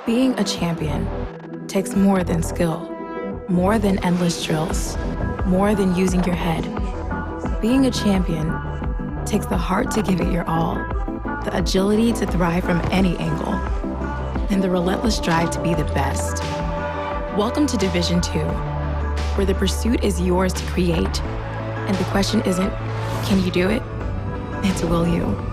Being a champion takes more than skill, more than endless drills, more than using your head. Being a champion takes the heart to give it your all, the agility to thrive from any angle, and the relentless drive to be the best. Welcome to Division 2, where the pursuit is yours to create, and the question isn't, can you do it? It's will you?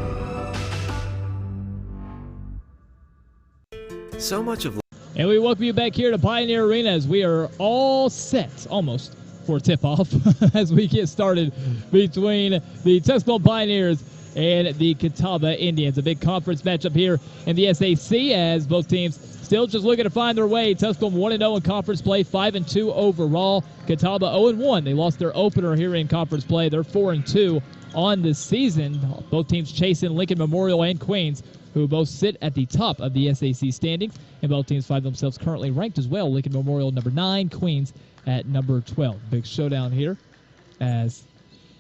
So much of. And we welcome you back here to Pioneer Arena as we are all set, almost, for tip-off as we get started between the Tusculum Pioneers and the Catawba Indians. A big conference matchup here in the SAC as both teams still just looking to find their way. Tusculum 1-0 in conference play, 5-2 overall. Catawba 0-1. They lost their opener here in conference play. They're 4-2 on the season. Both teams chasing Lincoln Memorial and Queens, who both sit at the top of the SAC standings, and both teams find themselves currently ranked as well. Lincoln Memorial number 9, Queens at number 12. Big showdown here as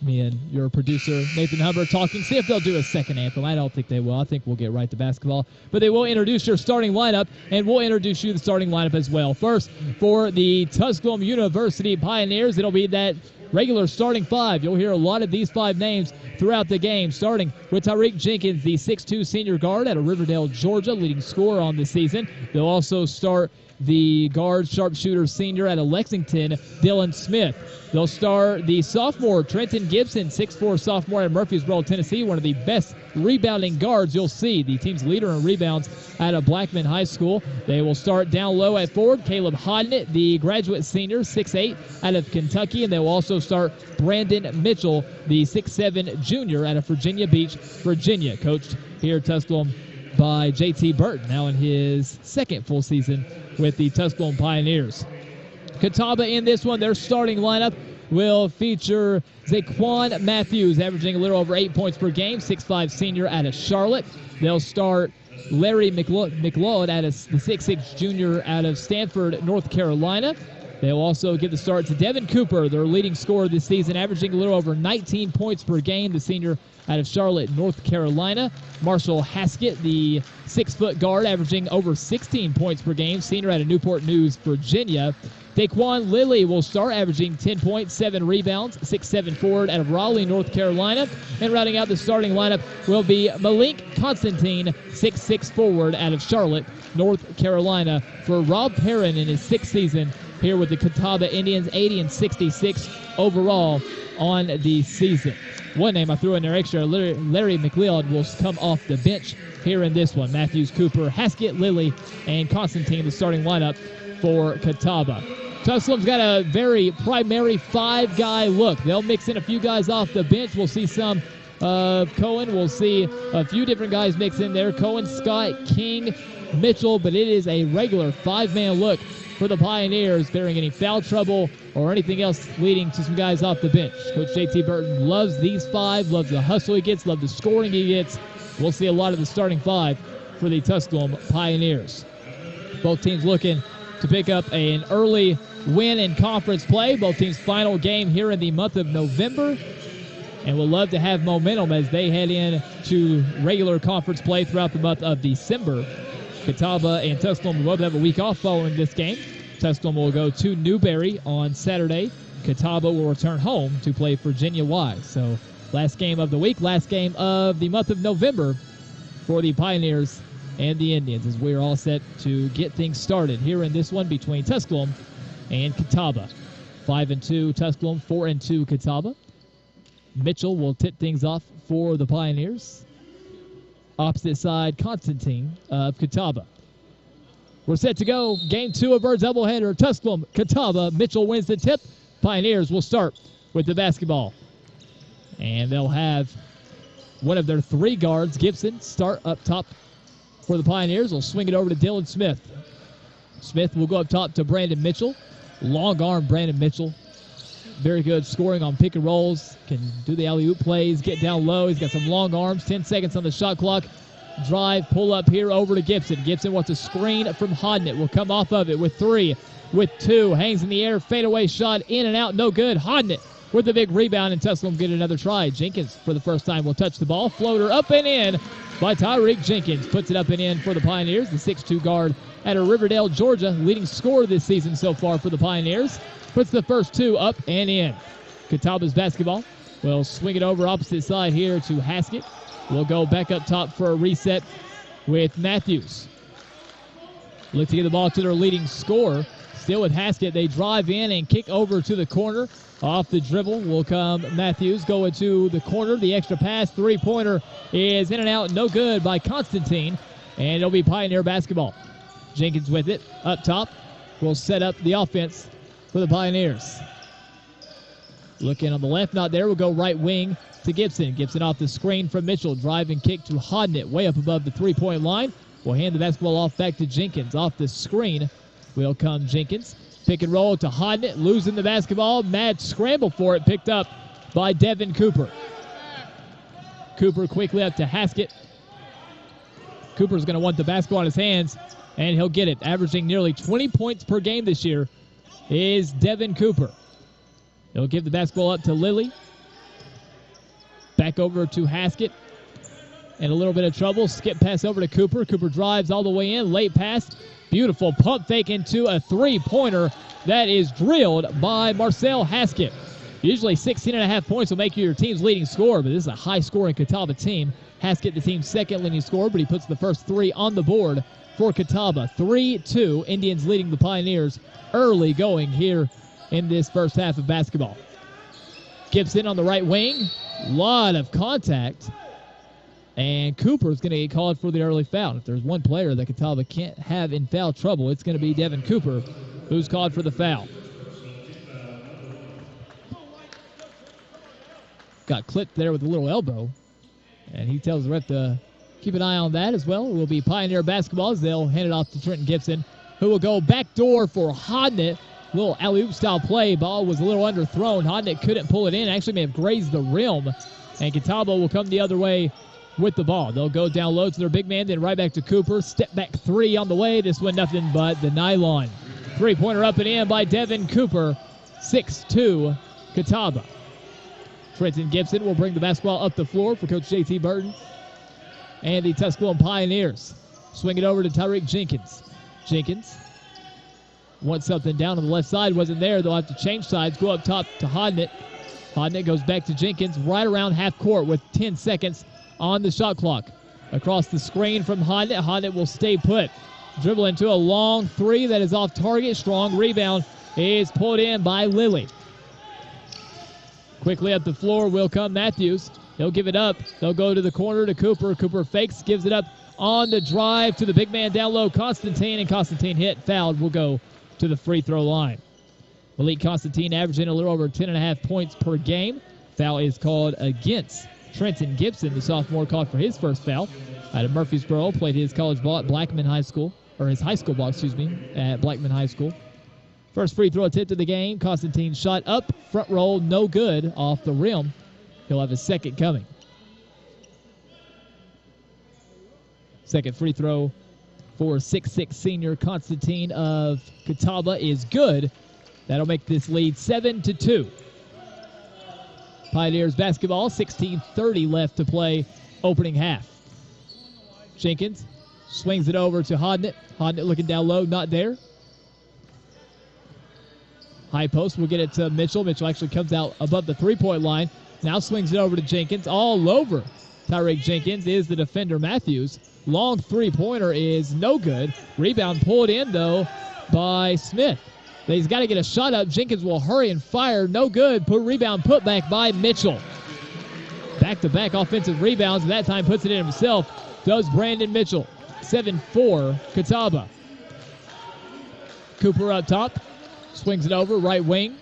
me and your producer, Nathan Hubbard, talking. See if they'll do a second anthem. I don't think they will. I think we'll get right to basketball. But they will introduce your starting lineup, and we'll introduce you the starting lineup as well. First, for the Tusculum University Pioneers, it'll be that regular starting five. You'll hear a lot of these five names throughout the game, starting with Tyreek Jenkins, the 6'2 senior guard out of Riverdale, Georgia, leading scorer on the season. They'll also start the guard sharpshooter senior out of Lexington, Dylan Smith. They'll start the sophomore, Trenton Gibson, 6'4 sophomore out of Murfreesboro, Tennessee, one of the best rebounding guards you'll see. The team's leader in rebounds out of Blackman High School. They will start down low at forward, Caleb Hodnett, the graduate senior, 6'8 out of Kentucky. And they will also start Brandon Mitchell, the 6'7 junior out of Virginia Beach, Virginia, coached here at Tusculum by J.T. Burton, now in his second full season with the Tusculum Pioneers. Catawba in this one, their starting lineup will feature Zaquan Matthews, averaging a little over 8 points per game, 6'5 senior out of Charlotte. They'll start Larry McLeod out of the 6'6 junior out of Stanford, North Carolina. They'll also give the start to Devin Cooper, their leading scorer this season, averaging a little over 19 points per game, the senior out of Charlotte, North Carolina. Marshall Haskett, the 6-foot guard, averaging over 16 points per game, senior out of Newport News, Virginia. Daquan Lilly will start, averaging 10 points, 7 rebounds, 6'7 forward out of Raleigh, North Carolina. And rounding out the starting lineup will be Malik Constantine, 6'6 forward out of Charlotte, North Carolina, for Rob Perrin in his 6th season here with the Catawba Indians, 80-66 overall on the season. One name I threw in there extra, Larry McLeod, will come off the bench here in this one. Matthews, Cooper, Haskett, Lilly, and Constantine, the starting lineup for Catawba. Tusculum's got a very primary 5-guy look. They'll mix in a few guys off the bench. We'll see some Cohen. We'll see a few different guys mix in there. Cohen, Scott, King, Mitchell, but it is a regular 5-man look for the Pioneers, bearing any foul trouble or anything else leading to some guys off the bench. Coach J.T. Burton loves these 5, loves the hustle he gets, loves the scoring he gets. We'll see a lot of the starting 5 for the Tusculum Pioneers. Both teams looking to pick up an early win in conference play. Both teams' final game here in the month of November. And we'll love to have momentum as they head in to regular conference play throughout the month of December. Catawba and Tusculum will both have a week off following this game. Tusculum will go to Newberry on Saturday. Catawba will return home to play Virginia Wise. So last game of the week, last game of the month of November for the Pioneers and the Indians, as we're all set to get things started here in this one between Tusculum and Catawba. 5-2 Tusculum, 4-2 Catawba. Mitchell will tip things off for the Pioneers. Opposite side, Constantine of Catawba. We're set to go. Game 2 of our doubleheader. Tusculum, Catawba. Mitchell wins the tip. Pioneers will start with the basketball. And they'll have one of their 3 guards, Gibson, start up top for the Pioneers. They'll swing it over to Dylan Smith. Smith will go up top to Brandon Mitchell. Long arm Brandon Mitchell. Very good scoring on pick and rolls. Can do the alley-oop plays, get down low. He's got some long arms. 10 seconds on the shot clock. Drive, pull up here over to Gibson. Gibson wants a screen from Hodnett. Will come off of it with 3, with 2. Hangs in the air, fadeaway shot, in and out, no good. Hodnett with the big rebound, and Tusculum get another try. Jenkins, for the first time, will touch the ball. Floater up and in by Tyreek Jenkins. Puts it up and in for the Pioneers. The 6'2 guard out of Riverdale, Georgia, leading scorer this season so far for the Pioneers. Puts the first 2 up and in. Catawba's basketball. Will swing it over opposite side here to Haskett. We'll go back up top for a reset with Matthews. Look to get the ball to their leading scorer. Still with Haskett. They drive in and kick over to the corner. Off the dribble will come Matthews going to the corner. The extra pass. 3-pointer is in and out. No good by Constantine. And it'll be Pioneer basketball. Jenkins with it. Up top. Will set up the offense for the Pioneers. Looking on the left. Not there. We'll go right wing to Gibson. Gibson off the screen from Mitchell. Drive and kick to Hodnett. Way up above the 3-point line. We'll hand the basketball off back to Jenkins. Off the screen will come Jenkins. Pick and roll to Hodnett. Losing the basketball. Mad scramble for it. Picked up by Devin Cooper. Cooper quickly up to Haskett. Cooper's going to want the basketball in his hands, and he'll get it. Averaging nearly 20 points per game this year is Devin Cooper. He'll give the basketball up to Lilly. Back over to Haskett. In a little bit of trouble. Skip pass over to Cooper. Cooper drives all the way in. Late pass. Beautiful pump fake into a 3-pointer. That is drilled by Marcel Haskett. Usually 16.5 points will make you your team's leading scorer, but this is a high-scoring Catawba team. Haskett, the team's second leading scorer, but he puts the first 3 on the board for Catawba. 3-2, Indians leading the Pioneers early going here in this first half of basketball. Gibson on the right wing. Lot of contact. And Cooper's going to get called for the early foul. If there's one player that Catawba can't have in foul trouble, it's going to be Devin Cooper, who's called for the foul. Got clipped there with a little elbow. And he tells the ref to keep an eye on that as well. It will be Pioneer basketball as they'll hand it off to Trenton Gibson, who will go backdoor for Hodnett. Little alley-oop style play. Ball was a little underthrown. Hodnett couldn't pull it in. Actually may have grazed the rim. And Catawba will come the other way with the ball. They'll go down low to their big man, then right back to Cooper. Step back 3 on the way. This one nothing but the nylon. 3-pointer up and in by Devin Cooper. 6-2 Catawba. Trenton Gibson will bring the basketball up the floor for Coach J.T. Burton and the Tusculum Pioneers. Swing it over to Tyreek Jenkins. Jenkins wants something down on the left side. Wasn't there. They'll have to change sides. Go up top to Hodnett. Hodnett goes back to Jenkins right around half court with 10 seconds on the shot clock. Across the screen from Hodnett. Hodnett will stay put. Dribble into a long 3 that is off target. Strong rebound is pulled in by Lilly. Quickly up the floor will come Matthews. They'll give it up. They'll go to the corner to Cooper. Cooper fakes, gives it up on the drive to the big man down low, Constantine, and Constantine hit, fouled, will go to the free throw line. Malik Constantine averaging a little over 10.5 points per game. Foul is called against Trenton Gibson, the sophomore, called for his first foul out of Murfreesboro. Played his college ball at Blackman High School, or his high school ball, at Blackman High School. First free throw attempt of the game. Constantine shot up, front roll, no good, off the rim. He'll have a second coming. Second free throw for 6'6" senior Constantine of Catawba is good. That'll make this lead 7-2. Pioneers basketball, 16:30 left to play opening half. Jenkins swings it over to Hodnett. Hodnett looking down low, not there. High post will get it to Mitchell. Mitchell actually comes out above the three-point line. Now swings it over to Jenkins. All over Tyreek Jenkins is the defender Matthews. Long three-pointer is no good. Rebound pulled in, though, by Smith. He's got to get a shot up. Jenkins will hurry and fire. No good. Rebound put back by Mitchell. Back-to-back offensive rebounds. That time puts it in himself. Does Brandon Mitchell. 7-4 Catawba. Cooper up top. Swings it over. Right wing.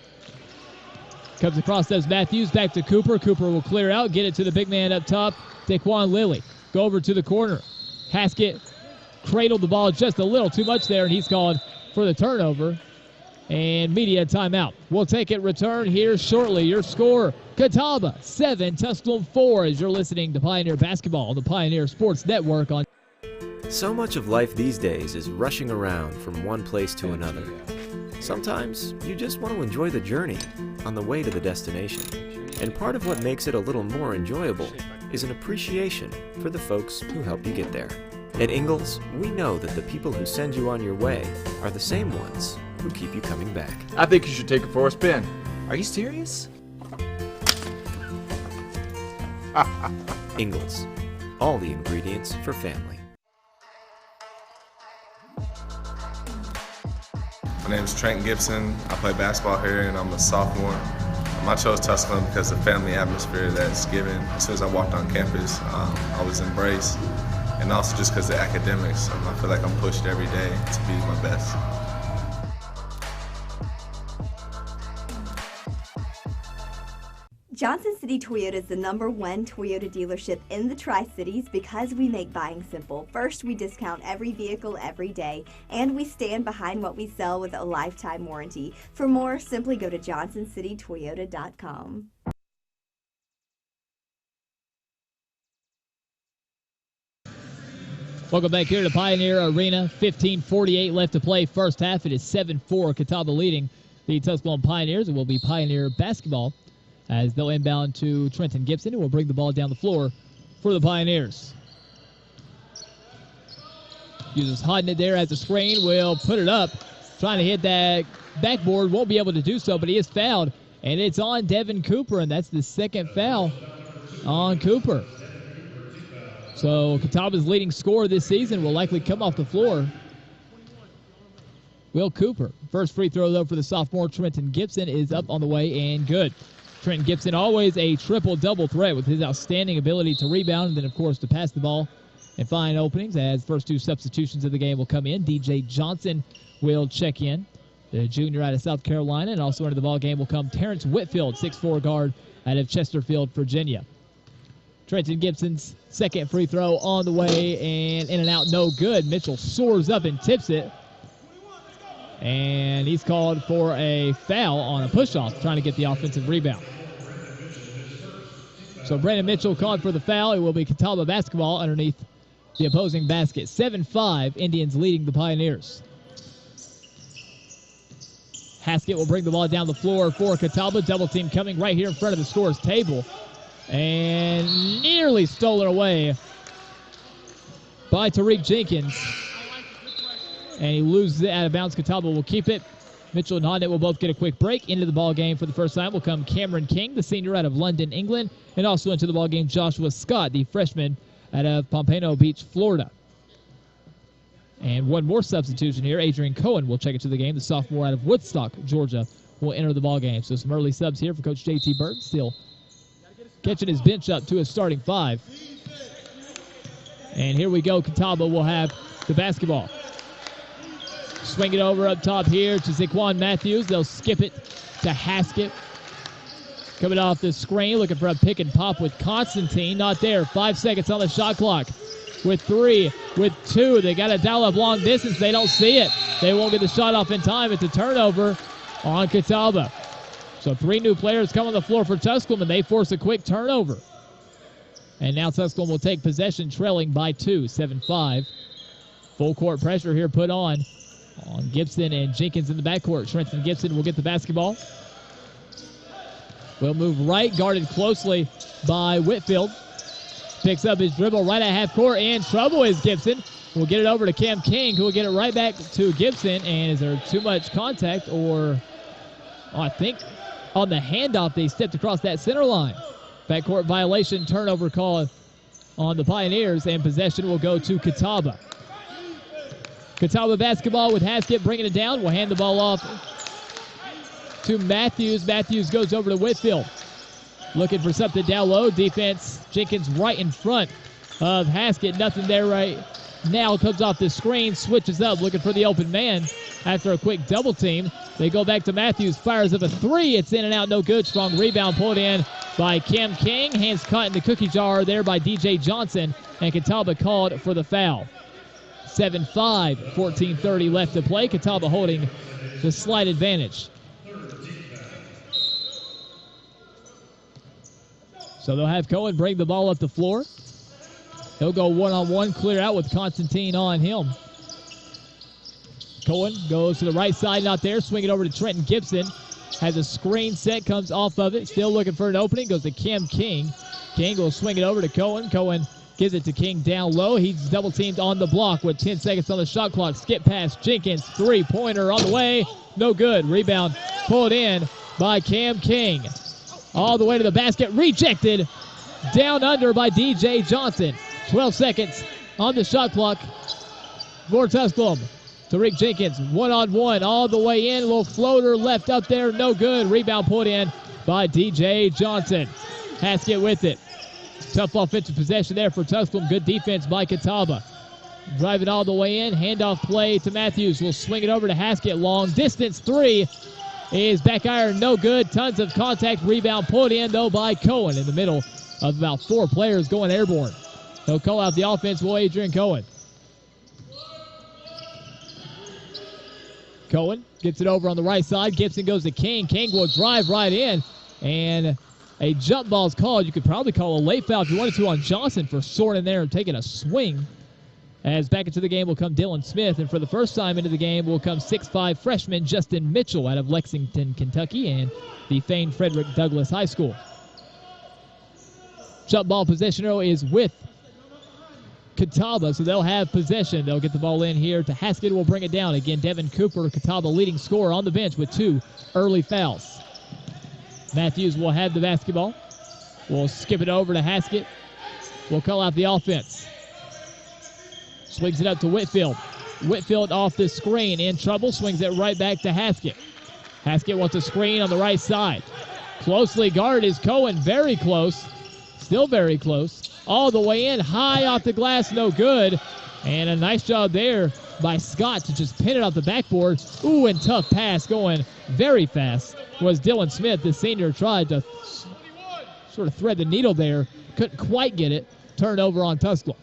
Comes across, does Matthews. Back to Cooper. Cooper will clear out. Get it to the big man up top. Daquan Lilly. Go over to the corner. Haskett cradled the ball just a little too much there, and he's called for the turnover. And media timeout. We'll take it return here shortly. Your score, Catawba 7, Tusculum 4, as you're listening to Pioneer Basketball on the Pioneer Sports Network. So much of life these days is rushing around from one place to another. Sometimes you just want to enjoy the journey on the way to the destination. And part of what makes it a little more enjoyable is an appreciation for the folks who help you get there. At Ingalls, we know that the people who send you on your way are the same ones who keep you coming back. I think you should take it for a spin. Are you serious? Ingalls, all the ingredients for family. My name is Trent Gibson. I play basketball here and I'm a sophomore. I chose Tusculum because of the family atmosphere that's given. As soon as I walked on campus, I was embraced. And also just because of the academics. I feel like I'm pushed every day to be my best. Johnson City Toyota is the #1 Toyota dealership in the Tri-Cities because we make buying simple. First, we discount every vehicle every day, and we stand behind what we sell with a lifetime warranty. For more, simply go to johnsоncitytoyota.com. Welcome back here to Pioneer Arena. 15:48 left to play first half. It is 7-4 Catawba leading the Tusculum Pioneers. It will be Pioneer basketball as they'll inbound to Trenton Gibson, who will bring the ball down the floor for the Pioneers. Uses Hodnett there as a screen. Will put it up. Trying to hit that backboard. Won't be able to do so, but he is fouled. And it's on Devin Cooper, and that's the second foul on Cooper. So Catawba's leading scorer this season will likely come off the floor. Will Cooper. First free throw, though, for the sophomore Trenton Gibson is up on the way and good. Trenton Gibson always a triple-double threat with his outstanding ability to rebound and then, of course, to pass the ball and find openings as first two substitutions of the game will come in. DJ Johnson will check in, the junior out of South Carolina, and also into the ball game will come Terrence Whitfield, 6'4" guard out of Chesterfield, Virginia. Trenton Gibson's second free throw on the way and in and out, no good. Mitchell soars up and tips it. And he's called for a foul on a push-off, trying to get the offensive rebound. So Brandon Mitchell called for the foul. It will be Catawba basketball underneath the opposing basket. 7-5, Indians leading the Pioneers. Haskett will bring the ball down the floor for Catawba. Double team coming right here in front of the scorer's table. And nearly stolen away by Tariq Jenkins. And he loses it out of bounds. Catawba will keep it. Mitchell and Hodnett will both get a quick break. Into the ball game for the first time will come Cameron King, the senior out of London, England. And also into the ball game, Joshua Scott, the freshman out of Pompano Beach, Florida. And one more substitution here. Adrian Cohen will check into the game. The sophomore out of Woodstock, Georgia, will enter the ball game. So some early subs here for Coach J.T. Burton. Still catching his bench up to a starting five. And here we go. Catawba will have the basketball. Swing it over up top here to Zaquan Matthews. They'll skip it to Haskett. Coming off the screen, looking for a pick and pop with Constantine. Not there. 5 seconds on the shot clock. With 3, with 2. They got to dial up long distance. They don't see it. They won't get the shot off in time. It's a turnover on Catawba. So 3 new players come on the floor for Tusculum, and they force a quick turnover. And now Tusculum will take possession, trailing by 2, 7-5. Full court pressure here put on Gibson and Jenkins in the backcourt. Trenton Gibson will get the basketball. Will move right, guarded closely by Whitfield. Picks up his dribble right at half court, and trouble is Gibson. Will get it over to Cam King, who will get it right back to Gibson. And is there too much contact, or I think on the handoff they stepped across that center line. Backcourt violation, turnover call on the Pioneers, and possession will go to Catawba. Catawba basketball with Haskett bringing it down. We'll hand the ball off to Matthews. Matthews goes over to Whitfield. Looking for something down low. Defense, Jenkins right in front of Haskett. Nothing there right now. Comes off the screen, switches up, looking for the open man. After a quick double team, they go back to Matthews. Fires up a three. It's in and out, no good. Strong rebound pulled in by Cam King. Hands caught in the cookie jar there by DJ Johnson. And Catawba called for the foul. 7-5, 14:30 left to play. Catawba holding the slight advantage. So they'll have Cohen bring the ball up the floor. He'll go one-on-one, clear out with Constantine on him. Cohen goes to the right side, not there. Swing it over to Trenton Gibson. Has a screen set, comes off of it. Still looking for an opening. Goes to Cam King. King will swing it over to Cohen. Cohen gives it to King down low. He's double teamed on the block with 10 seconds on the shot clock. Skip past Jenkins. Three-pointer on the way. No good. Rebound pulled in by Cam King. All the way to the basket. Rejected. Down under by DJ Johnson. 12 seconds on the shot clock for Tusculum. Tariq Jenkins, one-on-one, all the way in. Little floater left up there, no good. Rebound put in by DJ Johnson. Haskett with it. Tough offensive possession there for Tusculum. Good defense by Catawba. Driving all the way in. Handoff play to Matthews. We'll swing it over to Haskett. Long distance three is back iron, no good. Tons of contact. Rebound put in, though, by Cohen in the middle of about four players going airborne. He'll call out the offense, will Adrian Cohen. Cohen gets it over on the right side. Gibson goes to King. King will drive right in. And a jump ball is called. You could probably call a late foul if you wanted to on Johnson for soaring in there and taking a swing. As back into the game will come Dylan Smith. And for the first time into the game will come 6'5" freshman Justin Mitchell out of Lexington, Kentucky, and the famed Frederick Douglass High School. Jump ball possession is with Catawba, so they'll have possession. They'll get the ball in here to Haskett, will bring it down. Again, Devin Cooper, Catawba leading scorer on the bench with 2 early fouls. Matthews will have the basketball. We'll skip it over to Haskett. We'll call out the offense. Swings it up to Whitfield. Whitfield off the screen, in trouble, swings it right back to Haskett. Haskett wants a screen on the right side. Closely guarded is Cohen, very close. Still very close. All the way in, high off the glass, no good. And a nice job there by Scott to just pin it off the backboard. Ooh, and tough pass going very fast was Dylan Smith. The senior tried to sort of thread the needle there. Couldn't quite get it. Turnover on Tusculum.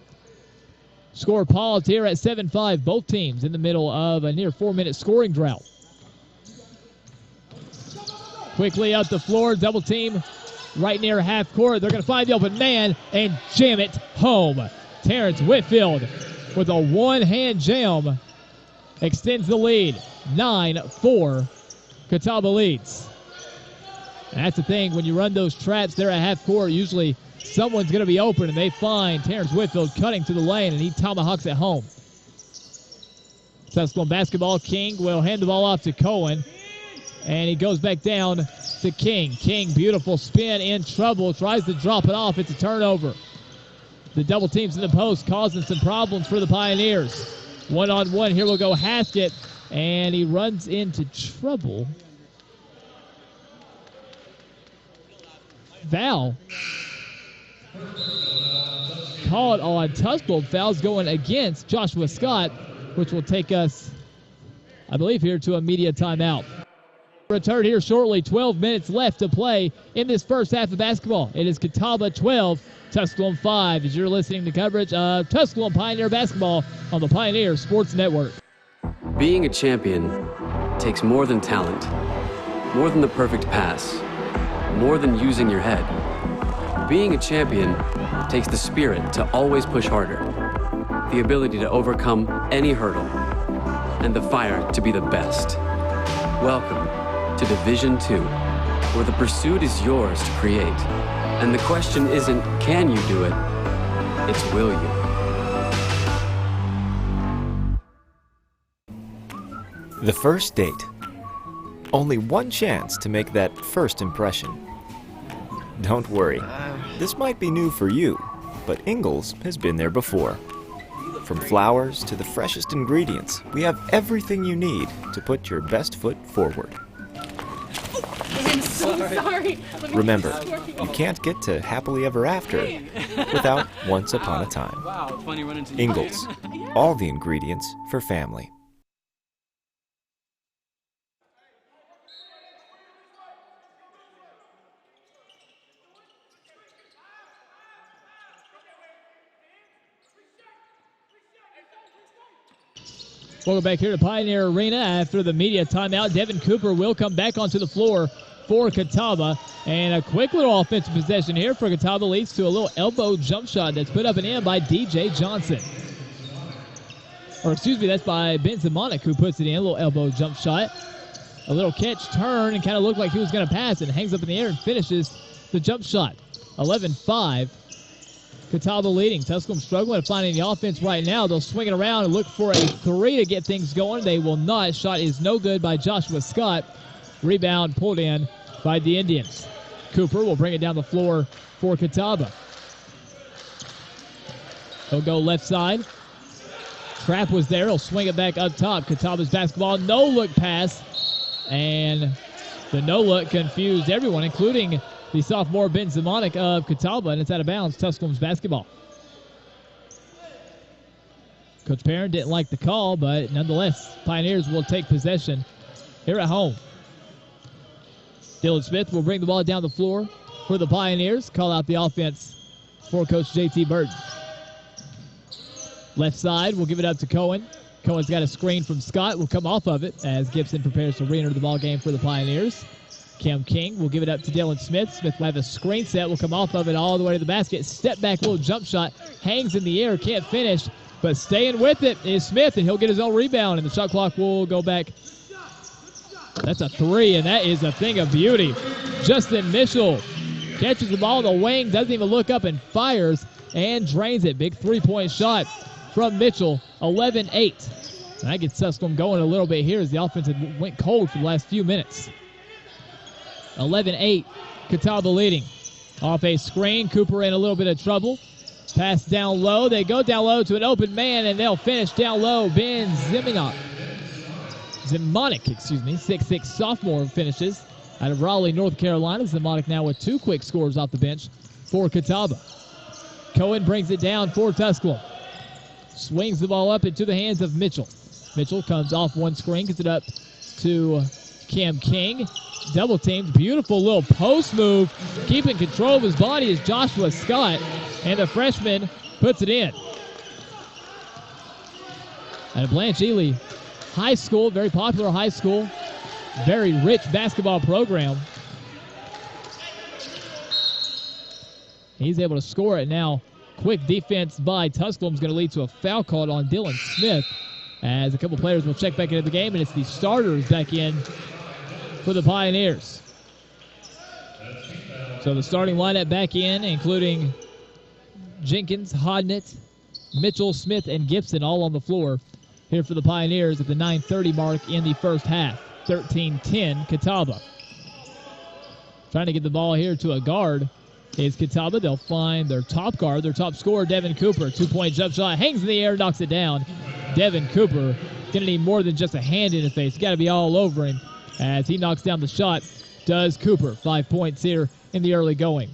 Score paused here at 7-5. Both teams in the middle of a near 4-minute scoring drought. Quickly up the floor, double team. Right near half court. They're going to find the open man and jam it home. Terrence Whitfield with a one-hand jam extends the lead. 9-4. Catawba leads. And that's the thing. When you run those traps there at half court, usually someone's going to be open, and they find Terrence Whitfield cutting to the lane, and he tomahawks it home. Tusculum basketball. King will hand the ball off to Cohen, and he goes back down to King. King, beautiful spin, in trouble, tries to drop it off. It's a turnover. The double teams in the post causing some problems for the Pioneers. One-on-one, here will go Haskett, and he runs into trouble. Foul called on Tusculum. Foul's going against Joshua Scott, which will take us, I believe, here to a media timeout. Return here shortly. 12 minutes left to play in this first half of basketball. It is Catawba 12, Tusculum 5, as you're listening to coverage of Tusculum Pioneer basketball on the Pioneer Sports Network. Being a champion takes more than talent, more than the perfect pass, more than using your head. Being a champion takes the spirit to always push harder, the ability to overcome any hurdle, and the fire to be the best. Welcome to Division II, where the pursuit is yours to create. And the question isn't, can you do it? It's, will you? The first date. Only one chance to make that first impression. Don't worry, this might be new for you, but Ingalls has been there before. From flowers to the freshest ingredients, we have everything you need to put your best foot forward. I'm so sorry. Remember, you can't get to happily ever after without once upon a time. Wow, it's funny running into Ingalls, all the ingredients for family. Welcome back here to Pioneer Arena after the media timeout. Devin Cooper will come back onto the floor for Catawba. And a quick little offensive possession here for Catawba leads to a little elbow jump shot that's put up and in by DJ Johnson. Or excuse me, that's by Ben Zimonic who puts it in. A little elbow jump shot. A little catch turn and kind of looked like he was going to pass and hangs up in the air and finishes the jump shot. 11-5. Catawba leading. Tusculum struggling to find any offense right now. They'll swing it around and look for a three to get things going. They will not. Shot is no good by Joshua Scott. Rebound pulled in by the Indians. Cooper will bring it down the floor for Catawba. He'll go left side. Trap was there. He'll swing it back up top. Catawba's basketball. No look pass. And the no look confused everyone, including the sophomore Ben Zimonic of Catawba, and it's out of bounds. Tusculum's basketball. Coach Perrin didn't like the call, but nonetheless, Pioneers will take possession here at home. Dylan Smith will bring the ball down the floor for the Pioneers. Call out the offense for Coach JT Burton. Left side, we'll give it up to Cohen. Cohen's got a screen from Scott. Will come off of it as Gibson prepares to re-enter the ball game for the Pioneers. Cam King will give it up to Dylan Smith. Smith will have a screen set. Will come off of it all the way to the basket. Step back, little jump shot. Hangs in the air. Can't finish. But staying with it is Smith, and he'll get his own rebound, and the shot clock will go back. That's a three, and that is a thing of beauty. Justin Mitchell catches the ball on the wing, doesn't even look up, and fires and drains it. Big three-point shot from Mitchell, 11-8. And that gets Tusculum going a little bit here as the offense went cold for the last few minutes. 11-8, Catawba leading. Off a screen, Cooper in a little bit of trouble. Pass down low. They go down low to an open man, and they'll finish down low. Ben Zimonic, 6'6", sophomore finishes out of Raleigh, North Carolina. Zimonic now with two quick scores off the bench for Catawba. Cohen brings it down for Tusculum. Swings the ball up into the hands of Mitchell. Mitchell comes off one screen, gets it up to Cam King. Double teamed. Beautiful little post move. Keeping control of his body is Joshua Scott. And the freshman puts it in. At Blanche Ely High School, very popular high school. Very rich basketball program. He's able to score it now. Quick defense by Tusculum is going to lead to a foul called on Dylan Smith as a couple players will check back into the game, and it's the starters back in for the Pioneers. So the starting lineup back in, including Jenkins, Hodnett, Mitchell, Smith, and Gibson all on the floor here for the Pioneers at the 9:30 mark in the first half. 13-10 Catawba. Trying to get the ball here to a guard is Catawba. They'll find their top guard, their top scorer, Devin Cooper. Two-point jump shot, hangs in the air, knocks it down. Devin Cooper gonna need more than just a hand in his face. Got to be all over him as he knocks down the shot. Does Cooper. 5 points here in the early going.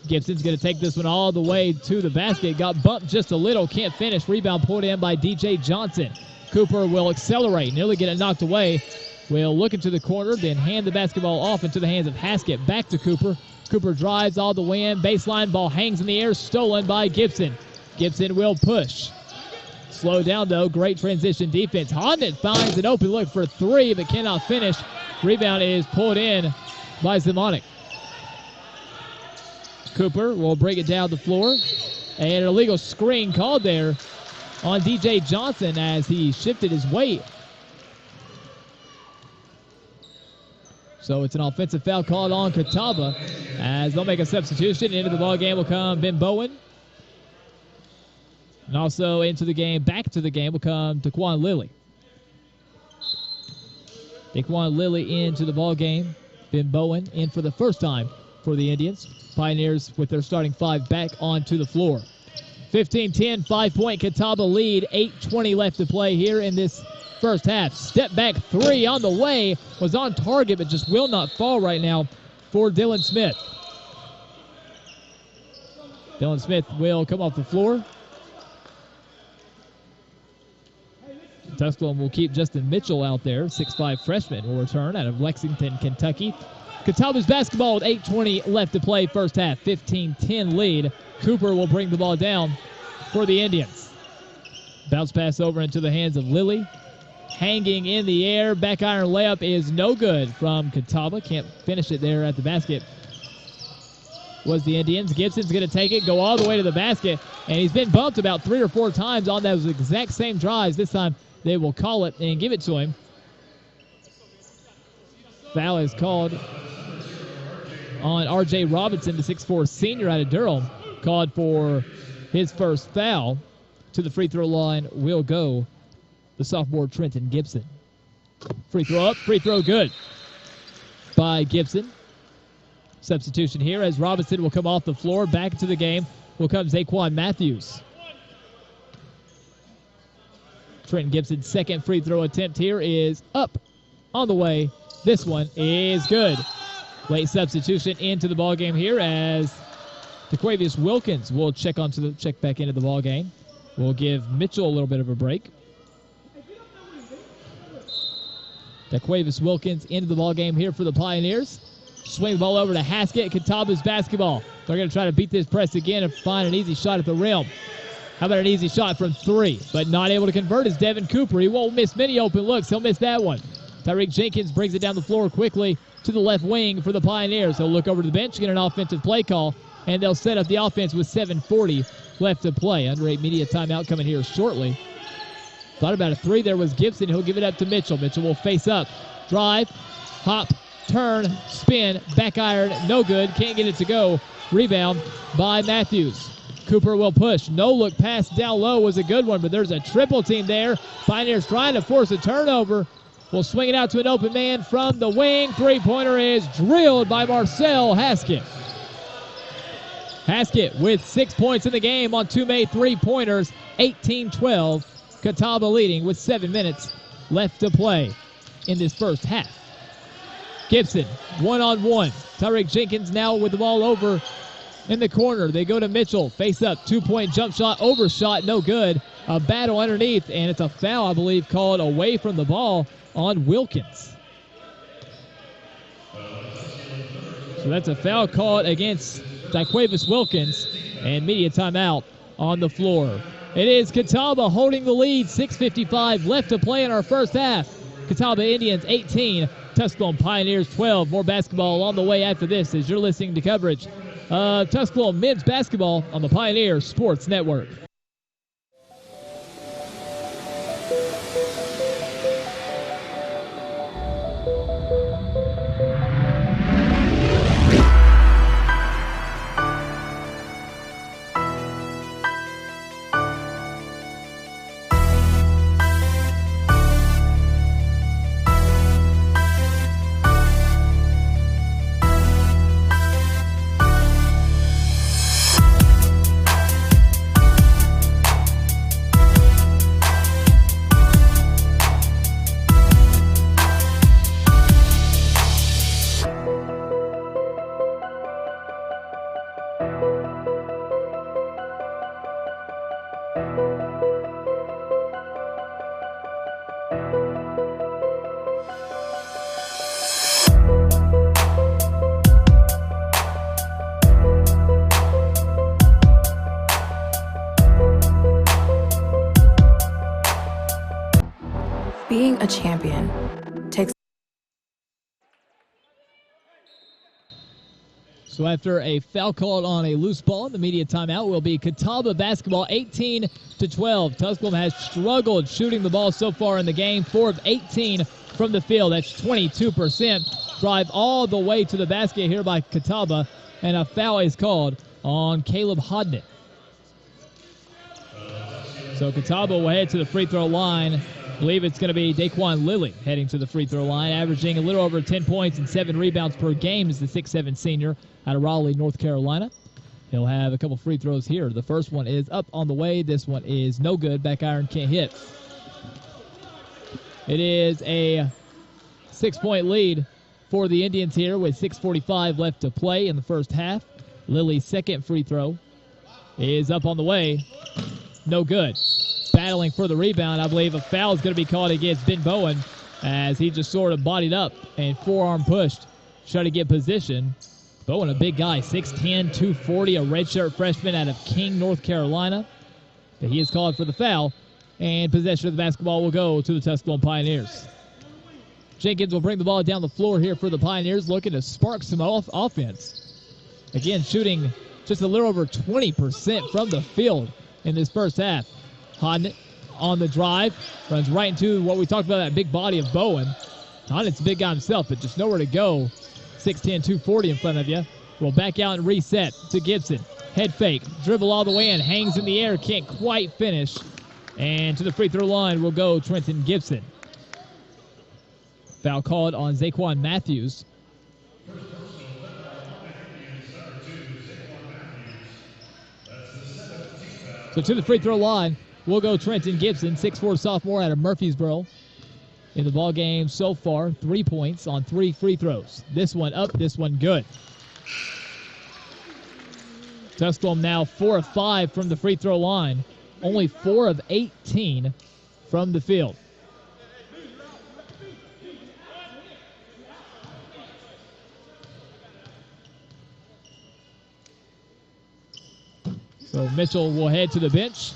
Gibson's going to take this one all the way to the basket. Got bumped just a little. Can't finish. Rebound pulled in by DJ Johnson. Cooper will accelerate. Nearly get it knocked away. Will look into the corner, then hand the basketball off into the hands of Haskett. Back to Cooper. Cooper drives all the way in. Baseline ball hangs in the air. Stolen by Gibson. Gibson will push. Slow down, though. Great transition defense. Hodnett finds an open look for three, but cannot finish. Rebound is pulled in by Zimonic. Cooper will bring it down the floor. And an illegal screen called there on DJ Johnson as he shifted his weight. So it's an offensive foul called on Catawba as they'll make a substitution. Into the ball game will come Ben Bowen. And also into the game, back to the game, will come Daquan Lilly. Daquan Lilly into the ball game. Ben Bowen in for the first time for the Indians. Pioneers with their starting five back onto the floor. 15-10, 5-point Catawba lead. 8:20 left to play here in this first half. Step back three on the way. Was on target, but just will not fall right now for Dylan Smith. Dylan Smith will come off the floor. Tusculum will keep Justin Mitchell out there. 6'5" freshman will return out of Lexington, Kentucky. Catawba's basketball with 8:20 left to play first half. 15-10 lead. Cooper will bring the ball down for the Indians. Bounce pass over into the hands of Lilly. Hanging in the air. Back iron layup is no good from Catawba. Can't finish it there at the basket. Was the Indians. Gibson's going to take it, go all the way to the basket, and he's been bumped about 3 or 4 times on those exact same drives. This time they will call it and give it to him. Foul is called on R.J. Robinson, the 6'4" senior out of Durham. Called for his first foul. To the free throw line will go the sophomore Trenton Gibson. Free throw up, free throw good by Gibson. Substitution here as Robinson will come off the floor. Back into the game will come Zaquan Matthews. Trenton Gibson's second free throw attempt here is up, on the way. This one is good. Late substitution into the ballgame here as DeQuavius Wilkins will check back into the ballgame. We'll give Mitchell a little bit of a break. DeQuavius Wilkins into the ballgame here for the Pioneers. Swing the ball over to Haskett. Catawba's basketball. They're going to try to beat this press again and find an easy shot at the rim. How about an easy shot from 3? But not able to convert is Devin Cooper. He won't miss many open looks. He'll miss that one. Tyreek Jenkins brings it down the floor quickly to the left wing for the Pioneers. He'll look over to the bench, get an offensive play call, and they'll set up the offense with 7:40 left to play. Under 8 media timeout coming here shortly. Thought about a 3 there was Gibson. He'll give it up to Mitchell. Mitchell will face up. Drive, hop, turn, spin, back iron, no good. Can't get it to go. Rebound by Matthews. Cooper will push. No look pass down low was a good one, but there's a triple team there. Pioneers trying to force a turnover. Will swing it out to an open man from the wing. Three-pointer is drilled by Marcel Haskett. Haskett with 6 points in the game on 2 made three-pointers. 18-12. Catawba leading with 7 minutes left to play in this first half. Gibson, one-on-one. Tyreek Jenkins now with the ball over in the corner. They go to Mitchell. Face up. 2-point jump shot. Overshot. No good. A battle underneath, and it's a foul, I believe, called away from the ball on Wilkins. So that's a foul called against DeQuavius Wilkins, and media timeout on the floor. It is Catawba holding the lead. 6:55 left to play in our first half. Catawba Indians 18, Tusculum Pioneers 12. More basketball on the way after this as you're listening to coverage of Tusculum men's basketball on the Pioneer Sports Network. Being a champion takes. So after a foul called on a loose ball, the media timeout will be Catawba basketball 18-12. Tusculum has struggled shooting the ball so far in the game. 4 of 18 from the field. That's 22%. Drive all the way to the basket here by Catawba, and a foul is called on Caleb Hodnett. So Catawba will head to the free throw line. I believe it's going to be Daquan Lilly heading to the free throw line, averaging a little over 10 points and 7 rebounds per game as the 6'7" senior out of Raleigh, North Carolina. He'll have a couple free throws here. The first one is up on the way. This one is no good. Back iron can't hit. It is a 6-point lead for the Indians here with 6:45 left to play in the first half. Lilly's second free throw is up on the way. No good. Battling for the rebound. I believe a foul is going to be called against Ben Bowen as he just sort of bodied up and forearm pushed, trying to get position. Bowen, a big guy, 6'10", 240, a redshirt freshman out of King, North Carolina. But he is called for the foul, and possession of the basketball will go to the Tusculum Pioneers. Jenkins will bring the ball down the floor here for the Pioneers, looking to spark some offense. Again, shooting just a little over 20% from the field in this first half. Hodnett on the drive, runs right into what we talked about, that big body of Bowen. Hodnett's a big guy himself, but just nowhere to go. 6'10", 240 in front of you. Will back out and reset to Gibson. Head fake, dribble all the way in, hangs in the air, can't quite finish. And to the free throw line will go Trenton Gibson. Foul called on Zaquan Matthews. So to the free throw line will go Trenton Gibson, 6'4" sophomore out of Murfreesboro. In the ball game so far, 3 points on 3 free throws. This one up, this one good. Tusculum now 4 of 5 from the free throw line. Only 4 of 18 from the field. So Mitchell will head to the bench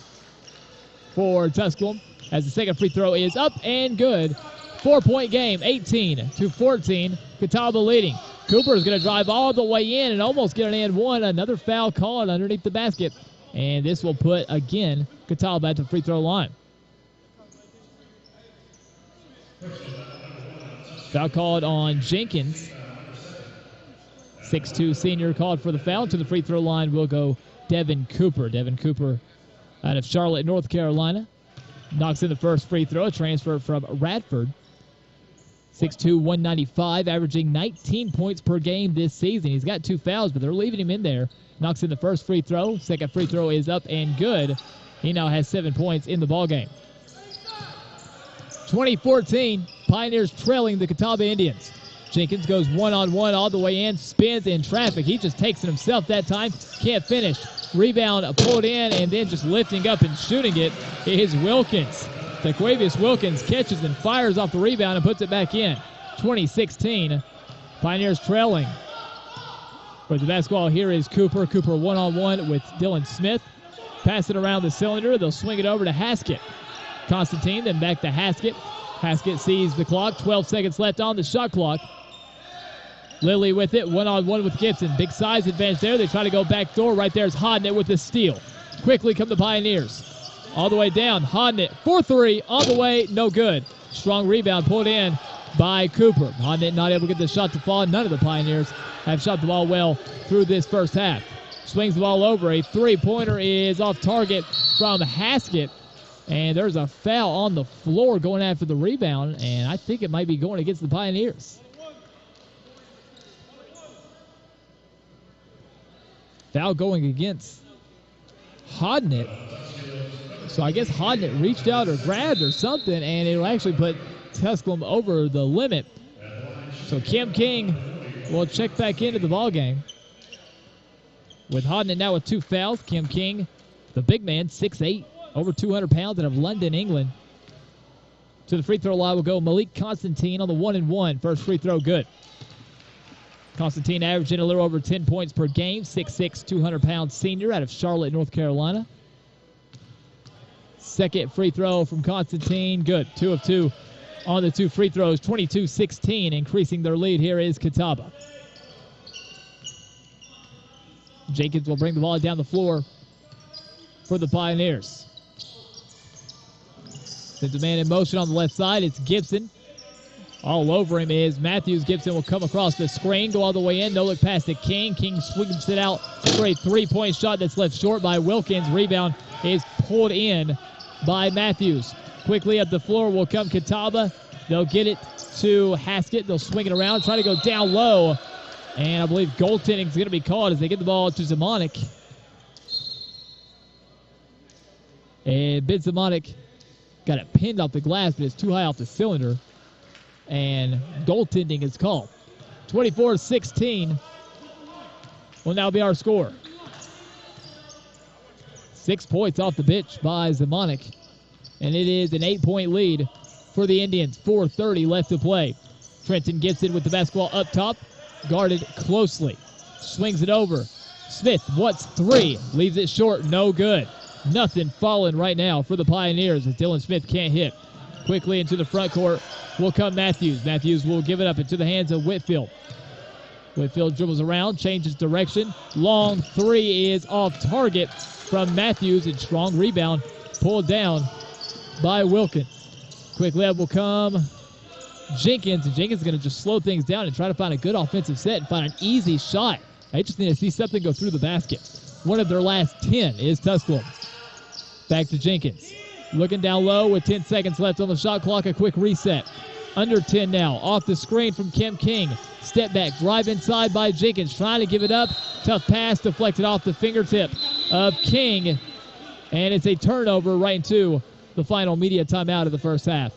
for Tusculum as the second free throw is up and good. 4-point game, 18-14. Catawba leading. Cooper is going to drive all the way in and almost get an and one. Another foul called underneath the basket. And this will put, again, Catawba at the free throw line. Foul called on Jenkins. 6'2" senior called for the foul. To the free throw line will go Devin Cooper. Devin Cooper out of Charlotte, North Carolina. Knocks in the first free throw, a transfer from Radford. 6'2", 195, averaging 19 points per game this season. He's got 2 fouls, but they're leaving him in there. Knocks in the first free throw. Second free throw is up and good. He now has 7 points in the ballgame. 2014, Pioneers trailing the Catawba Indians. Jenkins goes one-on-one all the way in, spins in traffic. He just takes it himself that time. Can't finish. Rebound pulled in, and then just lifting up and shooting it is Wilkins. Taquavius Wilkins catches and fires off the rebound and puts it back in. 2016, Pioneers trailing. But the basketball here is Cooper. Cooper one-on-one with Dylan Smith. Pass it around the cylinder. They'll swing it over to Haskett. Constantine, then back to Haskett. Haskett sees the clock. 12 seconds left on the shot clock. Lilly with it, one-on-one with Gibson. Big size advantage there. They try to go back door. Right there's Hodnett with the steal. Quickly come the Pioneers. All the way down. Hodnett, 4-3, on the way, no good. Strong rebound pulled in by Cooper. Hodnett not able to get the shot to fall. None of the Pioneers have shot the ball well through this first half. Swings the ball over. A three-pointer is off target from Haskett. And there's a foul on the floor going after the rebound, and I think it might be going against the Pioneers. Foul going against Hodnett. So I guess Hodnett reached out or grabbed or something, and it'll actually put Tusculum over the limit. So Kim King will check back into the ballgame. With Hodnett now with 2 fouls, Kim King, the big man, 6'8", over 200 pounds out of London, England. To the free throw line will go Malik Constantine on the 1-and-1. First free throw good. Constantine averaging a little over 10 points per game. 6'6", 200-pound senior out of Charlotte, North Carolina. Second free throw from Constantine. Good. 2 of 2 on the 2 free throws. 22-16. Increasing their lead here is Catawba. Jenkins will bring the ball down the floor for the Pioneers. Sends a man in motion on the left side. It's Gibson. All over him is Matthews. Gibson will come across the screen, go all the way in. No look past to King. King swings it out for a 3-point shot that's left short by Wilkins. Rebound is pulled in by Matthews. Quickly up the floor will come Catawba. They'll get it to Haskett. They'll swing it around, try to go down low. And I believe goaltending is going to be called as they get the ball to Zimonic. And Bidzamonic got it pinned off the glass, but it's too high off the cylinder. And goaltending is called. 24-16 will now be our score. 6 points off the bench by Zamonic. And it is an 8-point lead for the Indians. 4:30 left to play. Trenton gets it with the basketball up top. Guarded closely. Swings it over. Smith wants 3. Leaves it short. No good. Nothing falling right now for the Pioneers as Dylan Smith can't hit. Quickly into the front court will come Matthews. Matthews will give it up into the hands of Whitfield. Whitfield dribbles around, changes direction. Long 3 is off target from Matthews, and strong rebound pulled down by Wilkins. Quickly up will come Jenkins, and Jenkins is going to just slow things down and try to find a good offensive set and find an easy shot. I just need to see something go through the basket. One of their last 10 is Tusculum. Back to Jenkins. Looking down low with 10 seconds left on the shot clock. A quick reset. Under 10 now. Off the screen from Kim King. Step back. Drive inside by Jenkins. Trying to give it up. Tough pass deflected off the fingertip of King. And it's a turnover right into the final media timeout of the first half.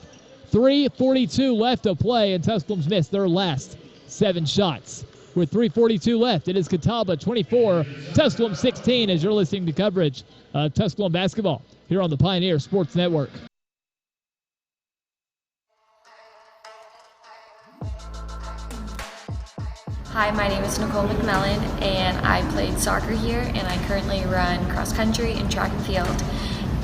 3:42 left to play, and Tusculum's missed their last 7 shots. With 3:42 left, it is Catawba 24, Tusculum 16 as you're listening to coverage of Tusculum basketball here on the Pioneer Sports Network. Hi, my name is Nicole McMillan, and I played soccer here, and I currently run cross country and track and field.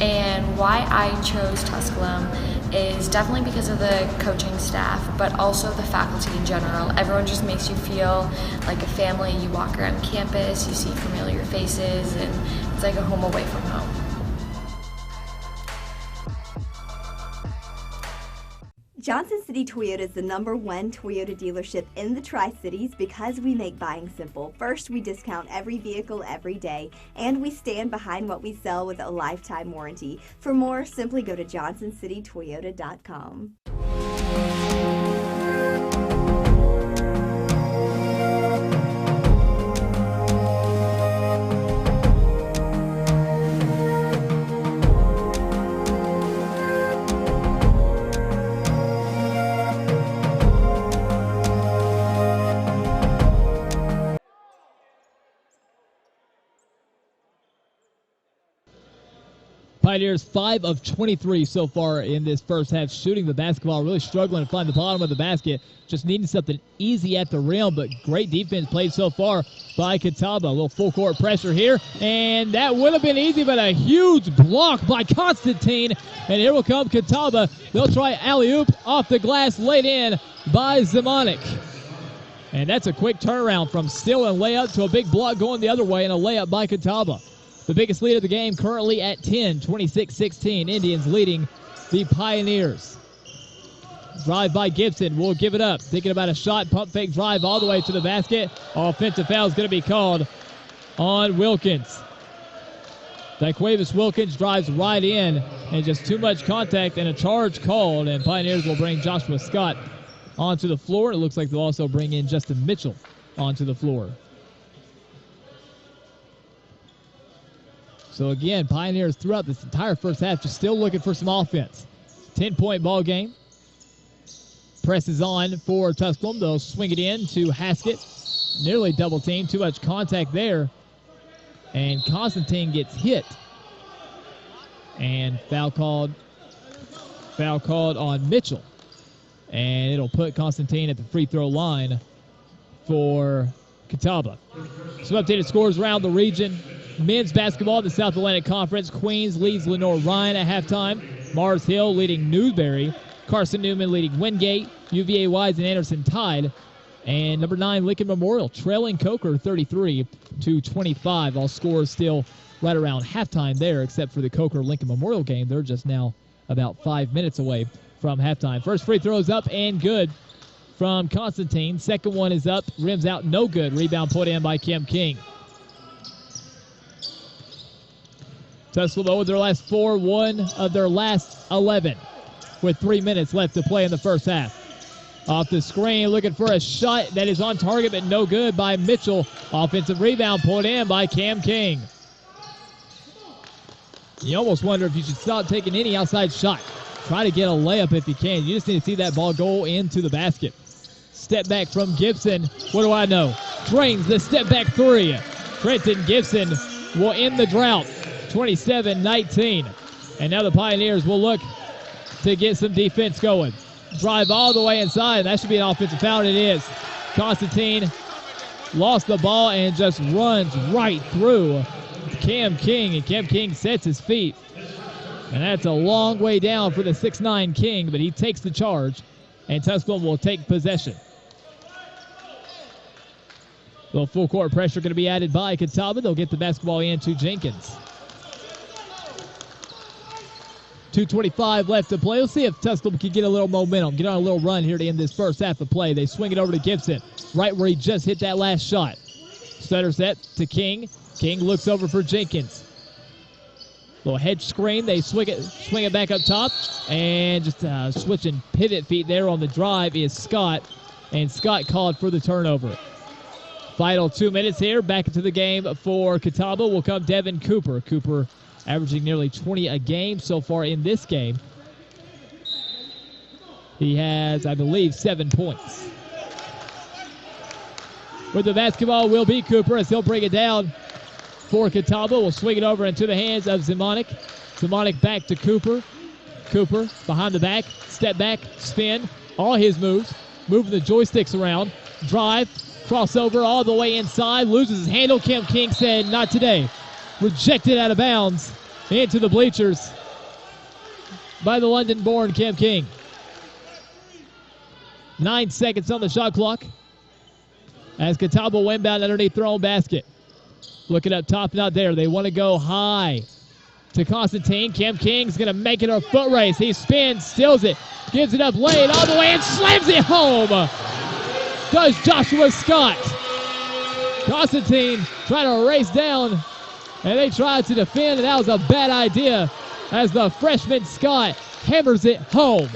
And why I chose Tusculum is definitely because of the coaching staff, but also the faculty in general. Everyone just makes you feel like a family. You walk around campus, you see familiar faces, and it's like a home away from home. Johnson City Toyota is the #1 Toyota dealership in the Tri-Cities because we make buying simple. First, we discount every vehicle every day, and we stand behind what we sell with a lifetime warranty. For more, simply go to johnsоncitytoyota.com. Pioneers 5 of 23 so far in this first half, shooting the basketball, really struggling to find the bottom of the basket, just needing something easy at the rim, but great defense played so far by Catawba. A little full court pressure here, and that would have been easy, but a huge block by Constantine, and here will come Catawba. They'll try alley-oop off the glass, laid in by Zamonic. And that's a quick turnaround from still and layup to a big block going the other way, and a layup by Catawba. The biggest lead of the game currently at 10, 26-16. Indians leading the Pioneers. Drive by Gibson. Will give it up. Thinking about a shot. Pump fake drive all the way to the basket. Offensive foul is going to be called on Wilkins. Daquavis Wilkins drives right in, and just too much contact and a charge called. And Pioneers will bring Joshua Scott onto the floor. It looks like they'll also bring in Justin Mitchell onto the floor. So again, Pioneers throughout this entire first half just still looking for some offense. 10-point ball game. Presses on for Tusculum. They'll swing it in to Haskett. Nearly double team. Too much contact there. And Constantine gets hit. And foul called on Mitchell. And it'll put Constantine at the free throw line for Catawba. Some updated scores around the region. Men's basketball in the South Atlantic Conference. Queens leads Lenore-Ryan at halftime. Mars Hill leading Newberry. Carson Newman leading Wingate. UVA Wise and Anderson tied. And number 9, Lincoln Memorial trailing Coker 33-25. All scores still right around halftime there, except for the Coker-Lincoln Memorial game. They're just now about 5 minutes away from halftime. First free throw is up and good from Constantine. Second one is up, rims out, no good. Rebound put in by Kim King. Tusculum with their last 4, one of their last 11 with 3 minutes left to play in the first half. Off the screen, looking for a shot that is on target, but no good by Mitchell. Offensive rebound pulled in by Cam King. You almost wonder if you should stop taking any outside shot. Try to get a layup if you can. You just need to see that ball go into the basket. Step back from Gibson. What do I know? Drains the step back three. Trenton Gibson will end the drought. 27-19. And now the Pioneers will look to get some defense going. Drive all the way inside. That should be an offensive foul. It is. Constantine lost the ball and just runs right through Cam King. And Cam King sets his feet. And that's a long way down for the 6'9 King, but he takes the charge. And Tusculum will take possession. A little full court pressure going to be added by Catawba. They'll get the basketball into Jenkins. 2:25 left to play. We'll see if Tusculum can get a little momentum, get on a little run here to end this first half of play. They swing it over to Gibson, right where he just hit that last shot. Stutter set to King. King looks over for Jenkins. Little hedge screen. They swing it back up top. And just switching pivot feet there on the drive is Scott. And Scott called for the turnover. Final 2 minutes here. Back into the game for Catawba will come Devin Cooper. Cooper averaging nearly 20 a game so far in this game. He has, I believe, 7 points. With the basketball will be Cooper as he'll bring it down for Catawba. Will swing it over into the hands of Zimonic. Zimonic back to Cooper. Cooper behind the back, step back, spin, all his moves, moving the joysticks around, drive, crossover all the way inside, loses his handle. Cam King said, not today. Rejected out of bounds into the bleachers by the London-born Cam King. 9 seconds on the shot clock as Catawba will inbound underneath their own basket. Looking up top, not there. They want to go high to Constantine. Cam King's going to make it a foot race. He spins, steals it, gives it up late all the way and slams it home. Does Joshua Scott. Constantine trying to race down, and they tried to defend, and that was a bad idea as the freshman Scott hammers it home.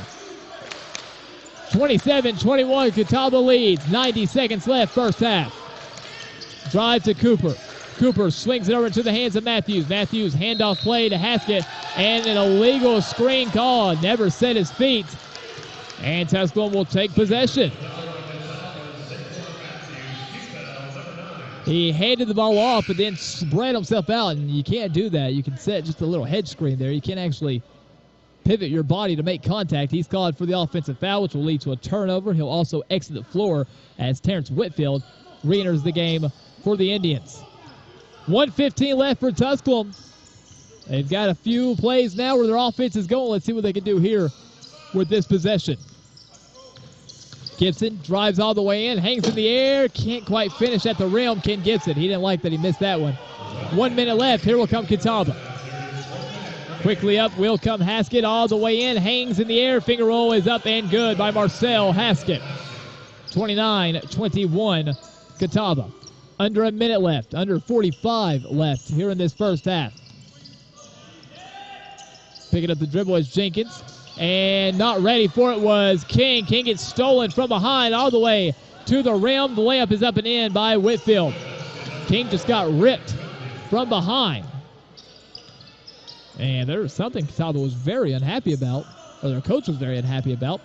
27-21, Catawba leads. 90 seconds left, first half. Drive to Cooper. Cooper swings it over into the hands of Matthews. Matthews handoff play to Haskett, and an illegal screen call. Never set his feet, and Tusculum will take possession. He handed the ball off, but then spread himself out, and you can't do that. You can set just a little hedge screen there. You can't actually pivot your body to make contact. He's called for the offensive foul, which will lead to a turnover. He'll also exit the floor as Terrence Whitfield re-enters the game for the Indians. 1:15 left for Tusculum. They've got a few plays now where their offense is going. Let's see what they can do here with this possession. Gibson drives all the way in, hangs in the air, can't quite finish at the rim. Ken Gibson, he didn't like that he missed that one. 1 minute left, here will come Catawba. Quickly up will come Haskett all the way in, hangs in the air, finger roll is up and good by Marcel Haskett. 29-21, Catawba. Under a minute left, under 45 left here in this first half. Picking up the dribble is Jenkins. And not ready for it was King. King gets stolen from behind all the way to the rim. The layup is up and in by Whitfield. King just got ripped from behind. And there was something Catawba was very unhappy about, or their coach was very unhappy about.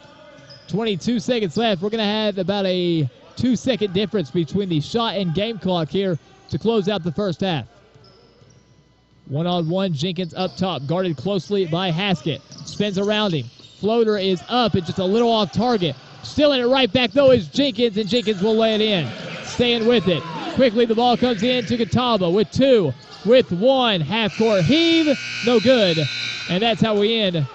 22 seconds left. We're going to have about a 2-second difference between the shot and game clock here to close out the first half. One-on-one, Jenkins up top, guarded closely by Haskett. Spins around him. Floater is up and just a little off target. Stealing it right back, though, is Jenkins, and Jenkins will lay it in. Staying with it. Quickly, the ball comes in to Catawba with 2, with 1. Half-court heave, no good. And that's how we end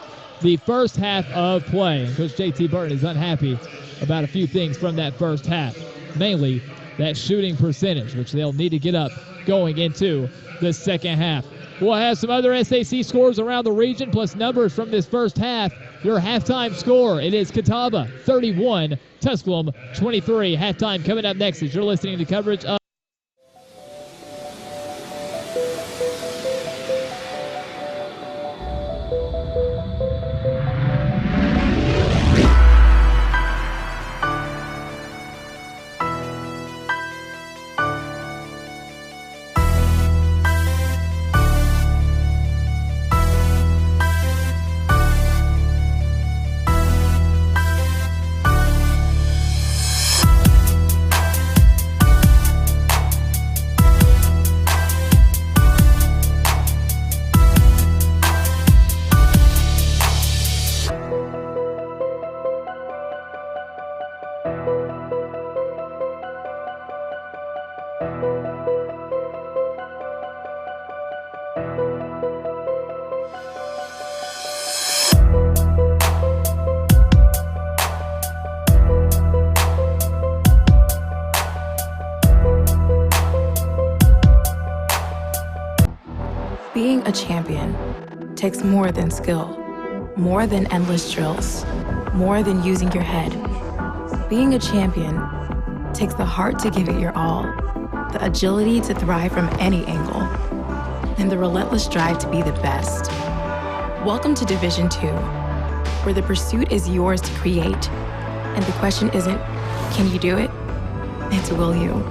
the first half of play. Coach J.T. Burton is unhappy about a few things from that first half. Mainly that shooting percentage, which they'll need to get up going into the second half. We'll have some other SAC scores around the region, plus numbers from this first half. Your halftime score, it is Catawba 31, Tusculum 23. Halftime coming up next as you're listening to coverage of Being a champion takes more than skill, more than endless drills, more than using your head. Being a champion takes the heart to give it your all, the agility to thrive from any angle, and the relentless drive to be the best. Welcome to Division 2, where the pursuit is yours to create, and the question isn't, can you do it? It's, will you?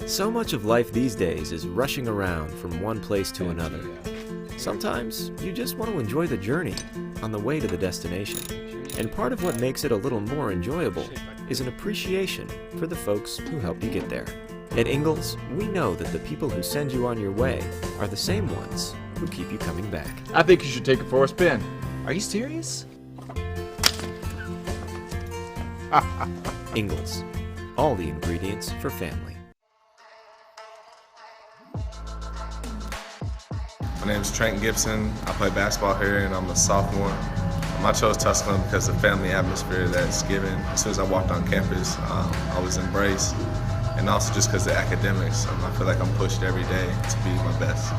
So much of life these days is rushing around from one place to another. Sometimes you just want to enjoy the journey on the way to the destination. And part of what makes it a little more enjoyable is an appreciation for the folks who help you get there. At Ingalls, we know that the people who send you on your way are the same ones who keep you coming back. I think you should take it for a spin. Are you serious? Ingalls, all the ingredients for family. My name is Trent Gibson. I play basketball here and I'm a sophomore. I chose Tusculum because of the family atmosphere that's given. As soon as I walked on campus, I was embraced. And also just because of the academics. I feel like I'm pushed every day to be my best.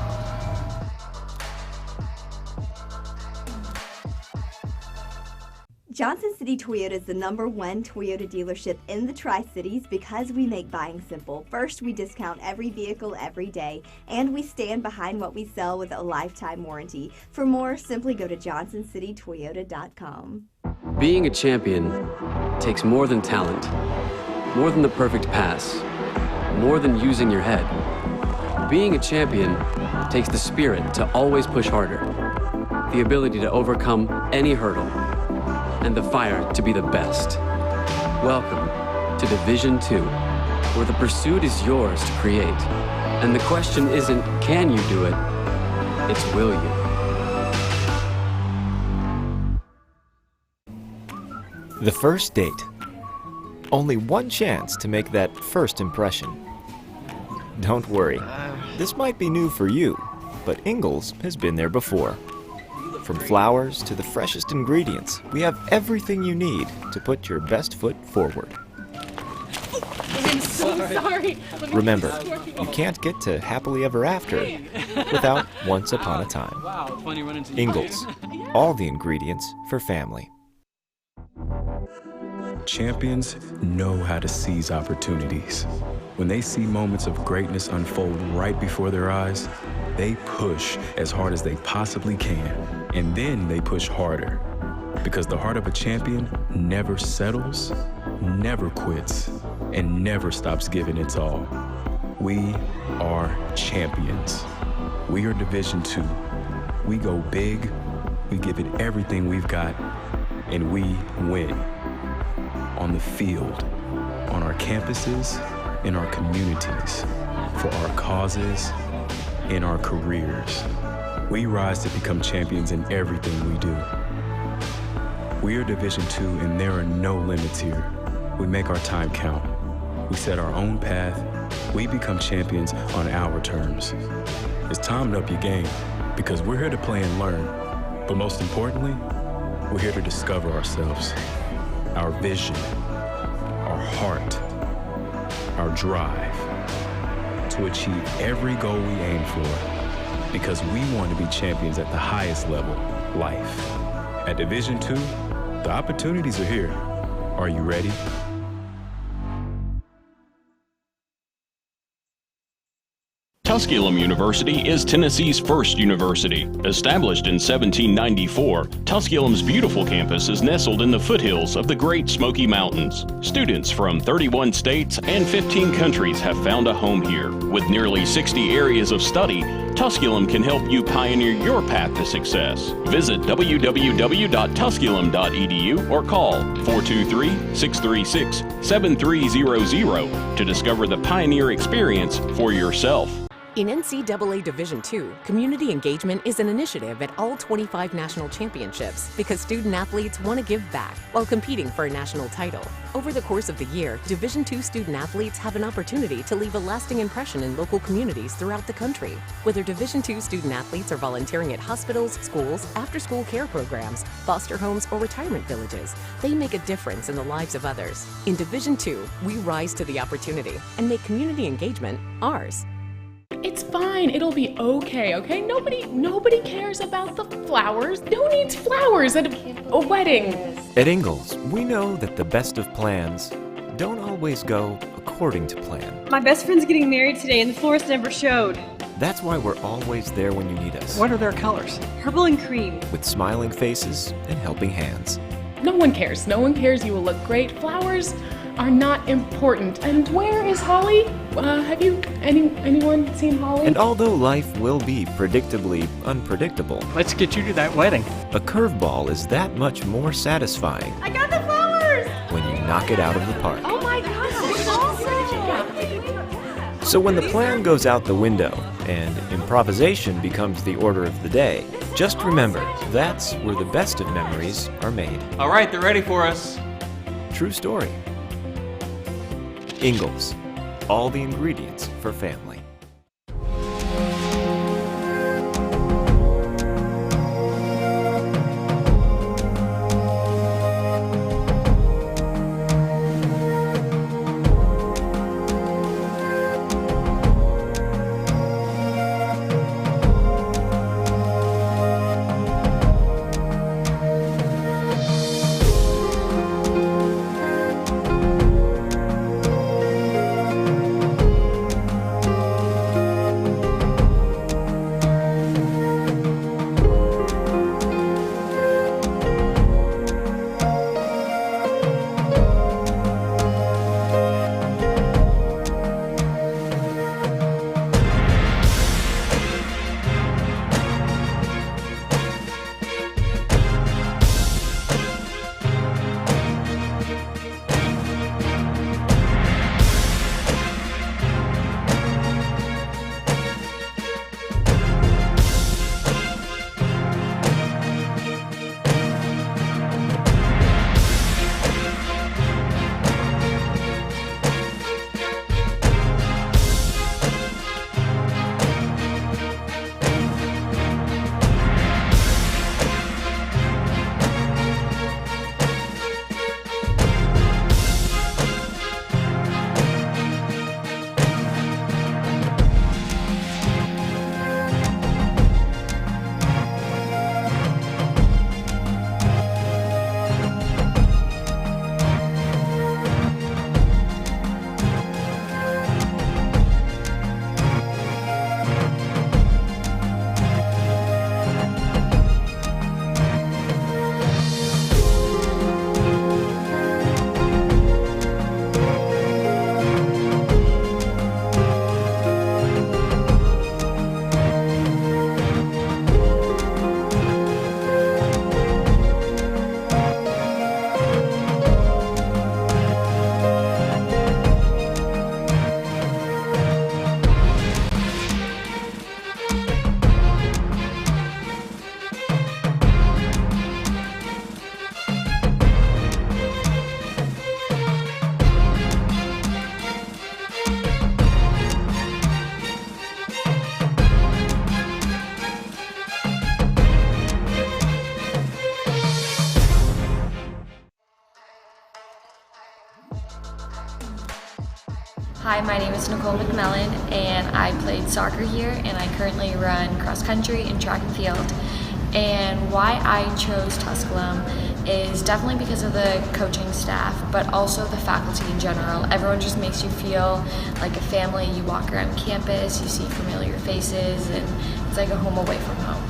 Johnson City Toyota is the #1 Toyota dealership in the Tri-Cities because we make buying simple. First, we discount every vehicle every day, and we stand behind what we sell with a lifetime warranty. For more, simply go to johnsоncitytoyota.com. Being a champion takes more than talent, more than the perfect pass, more than using your head. Being a champion takes the spirit to always push harder, the ability to overcome any hurdle, and the fire to be the best. Welcome to Division 2, where the pursuit is yours to create. And the question isn't, can you do it? It's, will you? The first date. Only one chance to make that first impression. Don't worry, this might be new for you, but Ingalls has been there before. From flowers to the freshest ingredients, we have everything you need to put your best foot forward. I'm so sorry. Remember, you can't get to happily ever after without once upon a time. Wow, it's funny running into Ingalls, all the ingredients for family. Champions know how to seize opportunities. When they see moments of greatness unfold right before their eyes, they push as hard as they possibly can, and then they push harder. Because the heart of a champion never settles, never quits, and never stops giving its all. We are champions. We are Division 2. We go big, we give it everything we've got, and we win. On the field, on our campuses, in our communities, for our causes, in our careers. We rise to become champions in everything we do. We are Division 2 and there are no limits here. We make our time count. We set our own path. We become champions on our terms. It's time to up your game because we're here to play and learn. But most importantly, we're here to discover ourselves, our vision, our heart, our drive to achieve every goal we aim for because we want to be champions at the highest level, life. At Division 2, the opportunities are here. Are you ready? Tusculum University is Tennessee's first university. Established in 1794, Tusculum's beautiful campus is nestled in the foothills of the Great Smoky Mountains. Students from 31 states and 15 countries have found a home here. With nearly 60 areas of study, Tusculum can help you pioneer your path to success. Visit www.tusculum.edu or call 423-636-7300 to discover the pioneer experience for yourself. In NCAA Division II, community engagement is an initiative at all 25 national championships because student athletes want to give back while competing for a national title. Over the course of the year, Division II student athletes have an opportunity to leave a lasting impression in local communities throughout the country. Whether Division II student athletes are volunteering at hospitals, schools, after-school care programs, foster homes, or retirement villages, they make a difference in the lives of others. In Division II, we rise to the opportunity and make community engagement ours. It's fine. It'll be okay, okay? Nobody cares about the flowers. Who needs flowers at a wedding? At Ingalls, we know that the best of plans don't always go according to plan. My best friend's getting married today and the florist never showed. That's why we're always there when you need us. What are their colors? Purple and cream. With smiling faces and helping hands. No one cares. No one cares. You will look great. Flowers are not important. And where is Holly? Have anyone seen Holly? And although life will be predictably unpredictable, let's get you to that wedding. A curveball is that much more satisfying. I got the flowers! When you knock it out of the park. Oh my gosh, awesome! So when the plan goes out the window and improvisation becomes the order of the day, just remember, that's where the best of memories are made. All right, they're ready for us. True story. Ingalls. All the ingredients for family. Hi, my name is Nicole McMillan, and I played soccer here, and I currently run cross country and track and field. And why I chose Tusculum is definitely because of the coaching staff, but also the faculty in general. Everyone just makes you feel like a family. You walk around campus, you see familiar faces, and it's like a home away from home.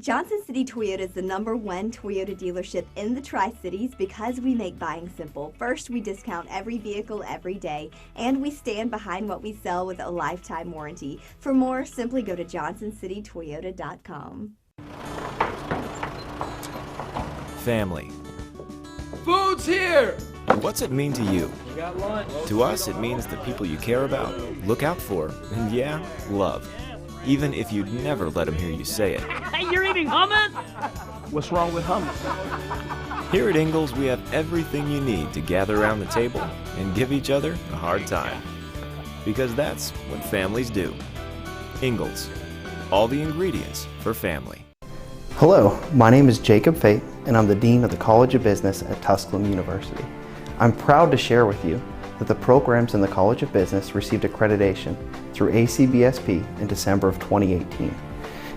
Johnson City Toyota is the #1 Toyota dealership in the Tri-Cities because we make buying simple. First, we discount every vehicle every day, and we stand behind what we sell with a lifetime warranty. For more, simply go to johnsоncitytoyota.com. Family. Food's here! What's it mean to you? You got lunch. To us, it means the people you care about, look out for, and yeah, love. Even if you'd never let them hear you say it. Hey, you're eating hummus? What's wrong with hummus? Here at Ingalls, we have everything you need to gather around the table and give each other a hard time. Because that's what families do. Ingalls. All the ingredients for family. Hello, my name is Jacob Fate, and I'm the Dean of the College of Business at Tusculum University. I'm proud to share with you that the programs in the College of Business received accreditation through ACBSP in December of 2018.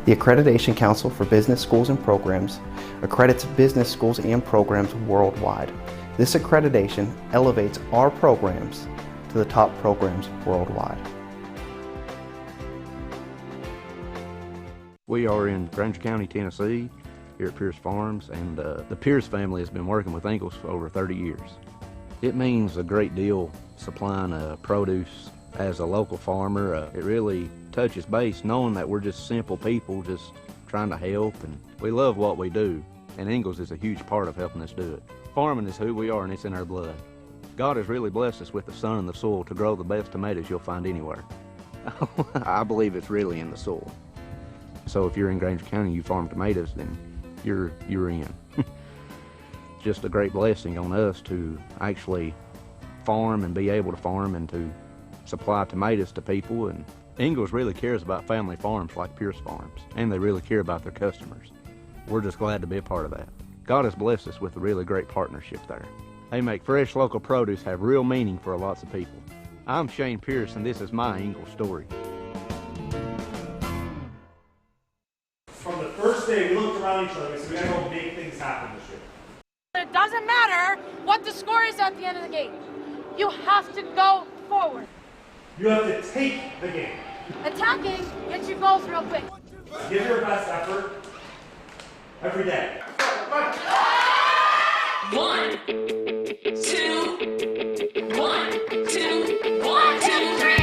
The Accreditation Council for Business Schools and Programs accredits business schools and programs worldwide. This accreditation elevates our programs to the top programs worldwide. We are in Granger County, Tennessee, here at Pierce Farms, and the Pierce family has been working with Ingalls for over 30 years. It means a great deal supplying produce as a local farmer. It really touches base knowing that we're just simple people just trying to help, and we love what we do, and Ingalls is a huge part of helping us do it. Farming is who we are, and it's in our blood. God has really blessed us with the sun and the soil to grow the best tomatoes you'll find anywhere. I believe it's really in the soil. So if you're in Granger County and you farm tomatoes, then you're in. Just a great blessing on us to actually farm and be able to farm and to supply tomatoes to people. And Ingalls really cares about family farms like Pierce Farms, and they really care about their customers. We're just glad to be a part of that. God has blessed us with a really great partnership there. They make fresh local produce have real meaning for lots of people. I'm Shane Pierce, and this is my Ingalls story. From the first day, we looked around each other and we said, we gotta go make things happen this year. It doesn't matter what the score is at the end of the game. You have to go forward. You have to take the game. Attacking gets you goals real quick. Give your best effort every day. 1, 2, 1, 2, 1, 2, 3.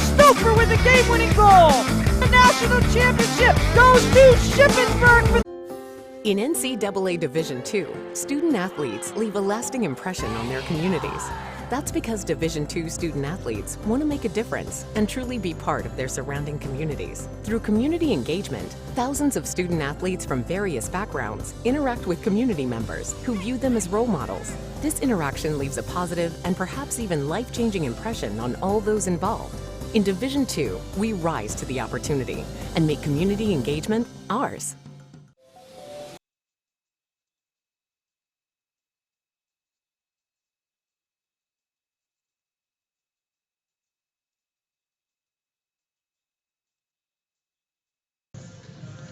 Stouffer with the game-winning goal. The national championship goes to Shippensburg. In NCAA Division II, student athletes leave a lasting impression on their communities. That's because Division II student athletes want to make a difference and truly be part of their surrounding communities. Through community engagement, thousands of student athletes from various backgrounds interact with community members who view them as role models. This interaction leaves a positive and perhaps even life-changing impression on all those involved. In Division II, we rise to the opportunity and make community engagement ours.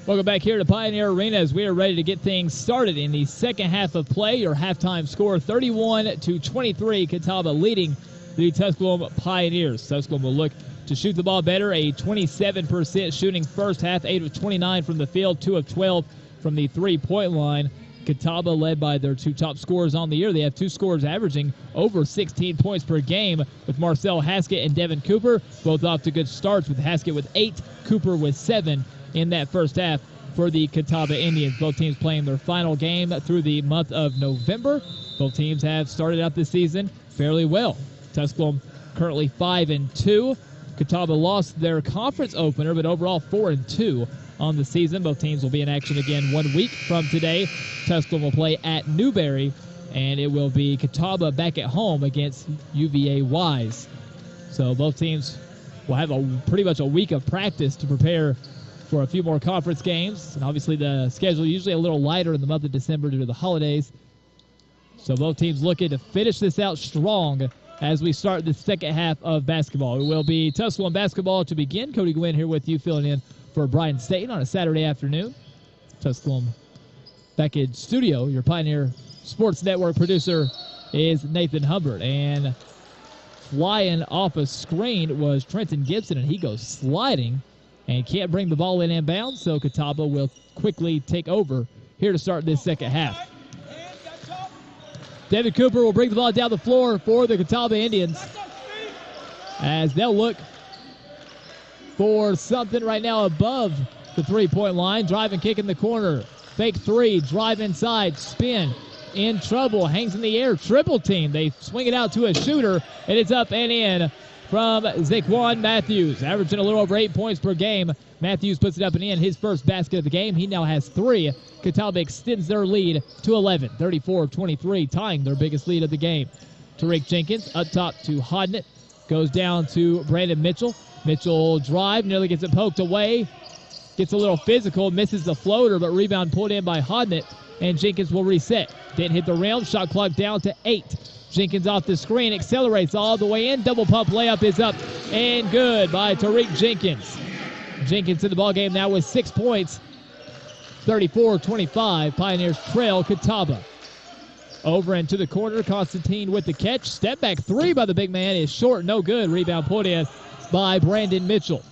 Welcome back here to Pioneer Arena as we are ready to get things started in the second half of play. Your halftime score 31-23, Catawba leading the Tusculum Pioneers. Tusculum will look to shoot the ball better, a 27% shooting first half, 8 of 29 from the field, 2 of 12 from the three-point line. Catawba led by their two top scorers on the year. They have two scorers averaging over 16 points per game with Marcel Haskett and Devin Cooper, both off to good starts with Haskett with 8, Cooper with 7 in that first half for the Catawba Indians. Both teams playing their final game through the month of November. Both teams have started out this season fairly well. Tusculum currently 5-2. Catawba lost their conference opener, but overall 4-2 on the season. Both teams will be in action again 1 week from today. Tusculum will play at Newberry, and it will be Catawba back at home against UVA Wise. So both teams will have pretty much a week of practice to prepare for a few more conference games. And obviously the schedule usually a little lighter in the month of December due to the holidays. So both teams looking to finish this out strong as we start the second half of basketball. It will be Tusculum basketball to begin. Cody Gwynn here with you, filling in for Brian Staten on a Saturday afternoon. Tusculum back in studio. Your Pioneer Sports Network producer is Nathan Hubbard. And flying off a screen was Trenton Gibson, and he goes sliding and can't bring the ball in bounds, so Catawba will quickly take over here to start this second half. Devin Cooper will bring the ball down the floor for the Catawba Indians as they'll look for something right now above the three-point line. Drive and kick in the corner. Fake three, drive inside, spin. In trouble, hangs in the air, triple team. They swing it out to a shooter, and it's up and in from Zaquan Matthews, averaging a little over 8 points per game. Matthews puts it up and in, his first basket of the game. He now has 3. Catawba extends their lead to 11, 34-23, tying their biggest lead of the game. Tariq Jenkins up top to Hodnett, goes down to Brandon Mitchell. Mitchell drive, nearly gets it poked away, gets a little physical, misses the floater, but rebound pulled in by Hodnett, and Jenkins will reset. Didn't hit the rim, shot clock down to 8. Jenkins off the screen, accelerates all the way in. Double pump layup is up and good by Tariq Jenkins. Jenkins in the ballgame now with 6 points. 34-25, Pioneers trail Catawba. Over into the corner, Constantine with the catch. Step back three by the big man is short, no good. Rebound put in by Brandon Mitchell.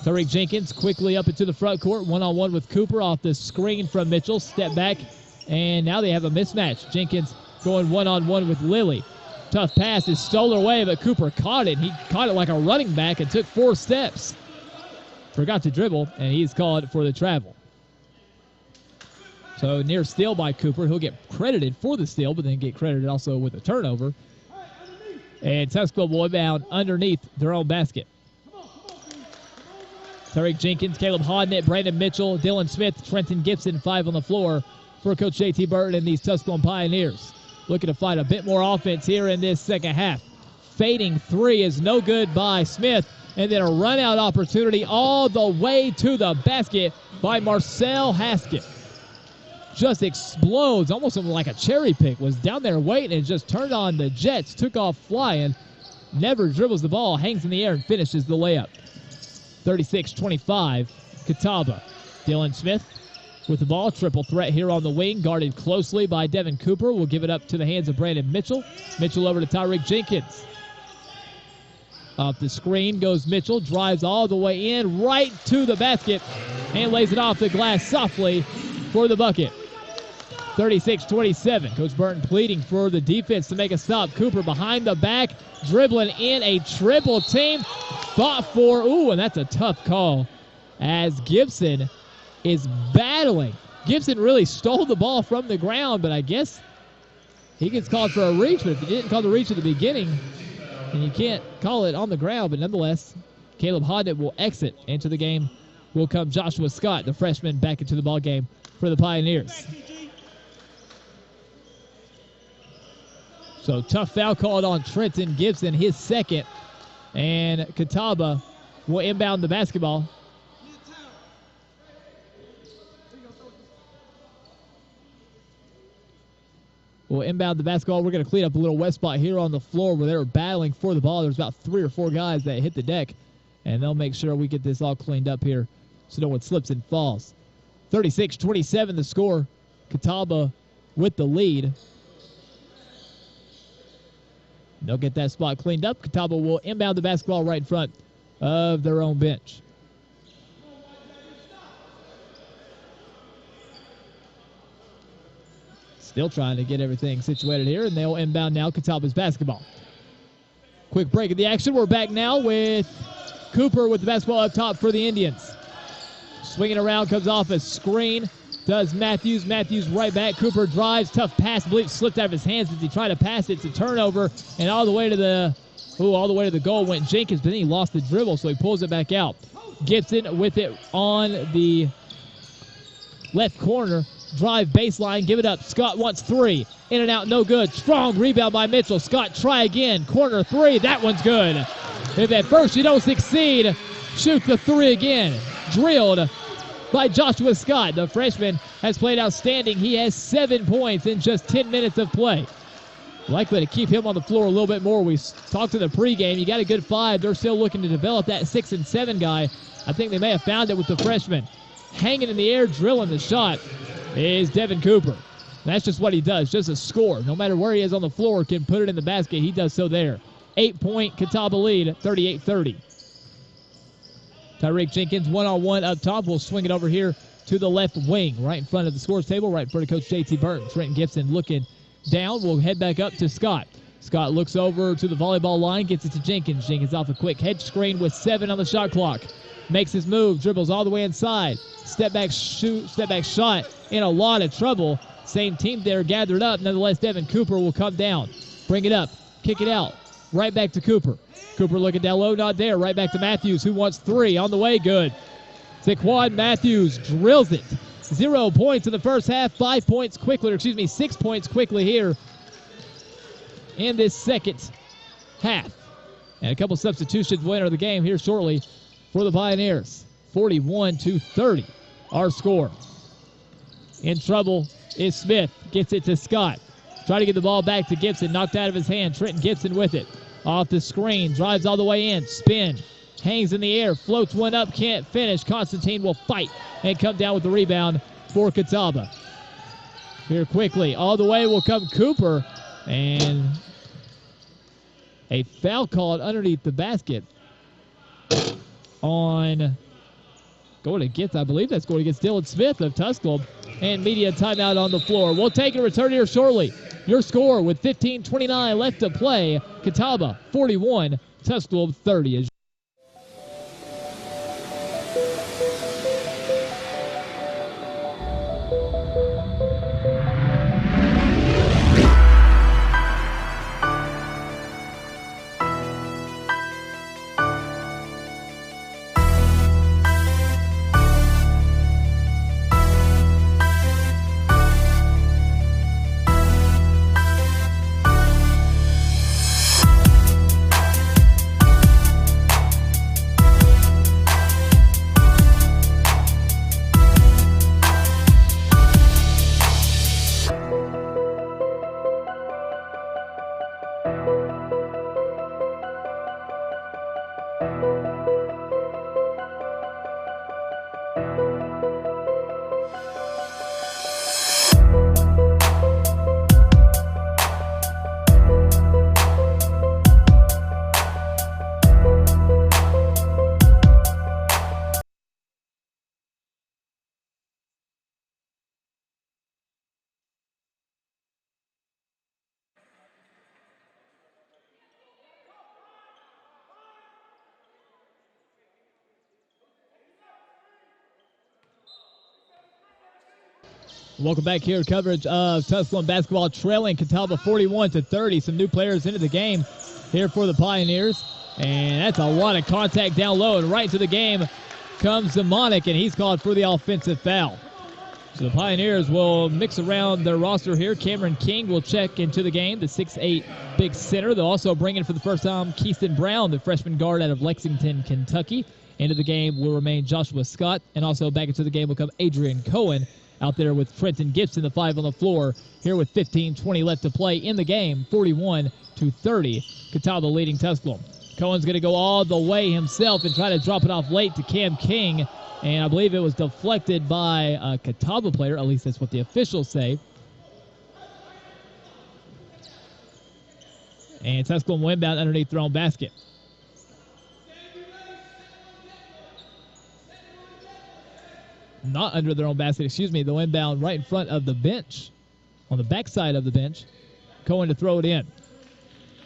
Tariq Jenkins quickly up into the front court, one-on-one with Cooper off the screen from Mitchell. Step back, and now they have a mismatch. Jenkins going one-on-one with Lilly. Tough pass is stolen away, but Cooper caught it. He caught it like a running back and took 4 steps. Forgot to dribble, and he's called for the travel. So near steal by Cooper. He'll get credited for the steal, but then get credited also with a turnover. And Tusculum will inbound underneath their own basket. Tariq Jenkins, Caleb Hodnett, Brandon Mitchell, Dylan Smith, Trenton Gibson, 5 on the floor for Coach J.T. Burton and these Tusculum Pioneers. Looking to find a bit more offense here in this second half. Fading three is no good by Smith. And then a run-out opportunity all the way to the basket by Marcel Haskett. Just explodes, almost like a cherry pick. Was down there waiting and just turned on the jets, took off flying. Never dribbles the ball, hangs in the air and finishes the layup. 36-25, Catawba. Dylan Smith with the ball, triple threat here on the wing, guarded closely by Devin Cooper. Will give it up to the hands of Brandon Mitchell. Mitchell over to Tariq Jenkins. Off the screen goes Mitchell, drives all the way in, right to the basket, and lays it off the glass softly for the bucket. 36-27. Coach Burton pleading for the defense to make a stop. Cooper behind the back, dribbling in a triple team. Fought for, and that's a tough call as Gibson is battling. Gibson really stole the ball from the ground, but I guess he gets called for a reach, but if he didn't call the reach at the beginning, and you can't call it on the ground, but nonetheless, Caleb Hodnett will exit. Into the game will come Joshua Scott, the freshman, back into the ball game for the Pioneers. So tough foul called on Trenton Gibson, his second, and Catawba will inbound the basketball. We'll inbound the basketball. We're going to clean up a little wet spot here on the floor where they were battling for the ball. There's about 3 or 4 guys that hit the deck, and they'll make sure we get this all cleaned up here so no one slips and falls. 36-27 the score. Catawba with the lead. They'll get that spot cleaned up. Catawba will inbound the basketball right in front of their own bench. Still trying to get everything situated here, and they'll inbound now Catawba's basketball. Quick break of the action. We're back now with Cooper with the basketball up top for the Indians. Swinging around, comes off a screen. Does Matthews. Matthews right back. Cooper drives. Tough pass. I believe it slipped out of his hands as he tried to pass it. It's a turnover, and all the way to the goal went Jenkins, but then he lost the dribble, so he pulls it back out. Gibson with it on the left corner. Drive baseline, give it up. Scott wants 3. In and out, no good. Strong rebound by Mitchell. Scott, try again. Corner 3, that one's good. If at first you don't succeed, shoot the 3 again. Drilled by Joshua Scott. The freshman has played outstanding. He has 7 points in just 10 minutes of play. Likely to keep him on the floor a little bit more. We talked to the pregame. You got a good 5. They're still looking to develop that 6 and 7 guy. I think they may have found it with the freshman. Hanging in the air, drilling the shot is Devin Cooper. That's just what he does, just a score. No matter where he is on the floor, can put it in the basket. He does so there. 8-point Catawba lead, 38-30. Tyreek Jenkins one-on-one up top. We'll swing it over here to the left wing, right in front of the scores table, right in front of Coach J.T. Burton. Trenton Gibson looking down. We'll head back up to Scott. Scott looks over to the volleyball line, gets it to Jenkins. Jenkins off a quick head screen with 7 on the shot clock. Makes his move, dribbles all the way inside. Step back shot, in a lot of trouble. Same team there gathered up. Nonetheless, Devin Cooper will come down. Bring it up, kick it out. Right back to Cooper. Cooper looking down low, not there. Right back to Matthews, who wants 3 on the way. Good. Zaquan Matthews drills it. 0 points in the first half. 6 points quickly here in this second half. And a couple substitutions will enter the game here shortly for the Pioneers. 41-30, our score. In trouble is Smith. Gets it to Scott. Trying to get the ball back to Gibson. Knocked out of his hand. Trenton Gibson with it. Off the screen. Drives all the way in. Spin. Hangs in the air. Floats one up. Can't finish. Constantine will fight and come down with the rebound for Catawba. Here quickly. All the way will come Cooper. And a foul called underneath the basket on going against, I believe that's going against Dylan Smith of Tusculum. And media timeout on the floor. We'll take a return here shortly. Your score with 15:29 left to play. Catawba 41, Tusculum 30. Welcome back here. Coverage of Tusculum basketball trailing Catawba 41-30. Some new players into the game here for the Pioneers. And that's a lot of contact down low. And right to the game comes Zamonic, and he's called for the offensive foul. So the Pioneers will mix around their roster here. Cameron King will check into the game, the 6'8 big center. They'll also bring in for the first time Keiston Brown, the freshman guard out of Lexington, Kentucky. Into the game will remain Joshua Scott. And also back into the game will come Adrian Cohen. Out there with Trenton Gibson, the 5 on the floor. Here with 15:20 left to play in the game, 41-30. Catawba leading Tusculum. Cohen's going to go all the way himself and try to drop it off late to Cam King. And I believe it was deflected by a Catawba player. At least that's what the officials say. And Tusculum will inbound underneath their own basket. Not under their own basket, excuse me. They'll inbound right in front of the bench, on the backside of the bench. Cohen to throw it in.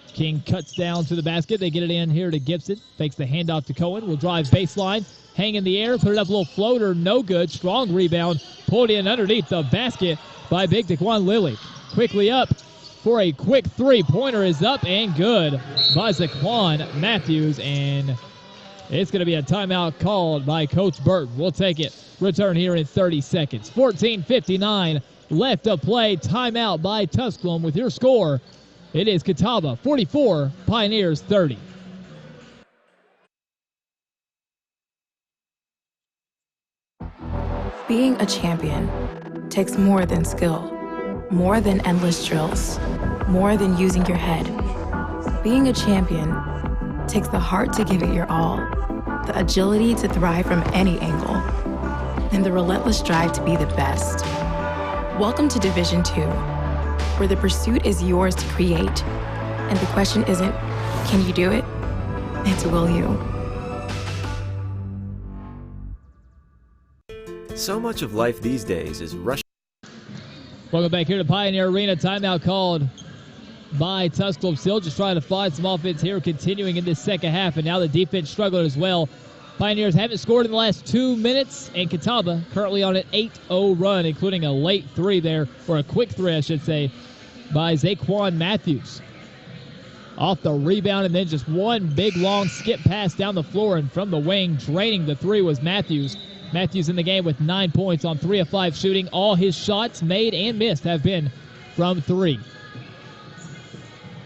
King cuts down to the basket. They get it in here to Gibson. Fakes the handoff to Cohen. Will drive baseline. Hang in the air. Put it up a little floater. No good. Strong rebound. Pulled in underneath the basket by Big Daquan Lilly. Quickly up for a quick three-pointer is up and good by Zaquan Matthews. And it's going to be a timeout called by Coach Burton. We'll take it. Return here in 30 seconds. 14:59 left to play. Timeout by Tusculum with your score. It is Catawba 44, Pioneers 30. Being a champion takes more than skill, more than endless drills, more than using your head. Being a champion takes the heart to give it your all, the agility to thrive from any angle, and the relentless drive to be the best. Welcome to Division II, where the pursuit is yours to create, and the question isn't, Can you do it? It's will you. So much of life these days is rushing. Welcome back here to Pioneer Arena. Timeout called by Tusculum. Still just trying to find some offense here, continuing in this second half, and now the defense struggling as well. Pioneers haven't scored in the last 2 minutes, and Catawba currently on an 8-0 run, including a late three there, or a quick three, I should say, by Zaquan Matthews. Off the rebound, and then just one big, long skip pass down the floor, and from the wing, draining the three was Matthews. Matthews in the game with 9 points on 3 of 5 shooting. All his shots made and missed have been from three.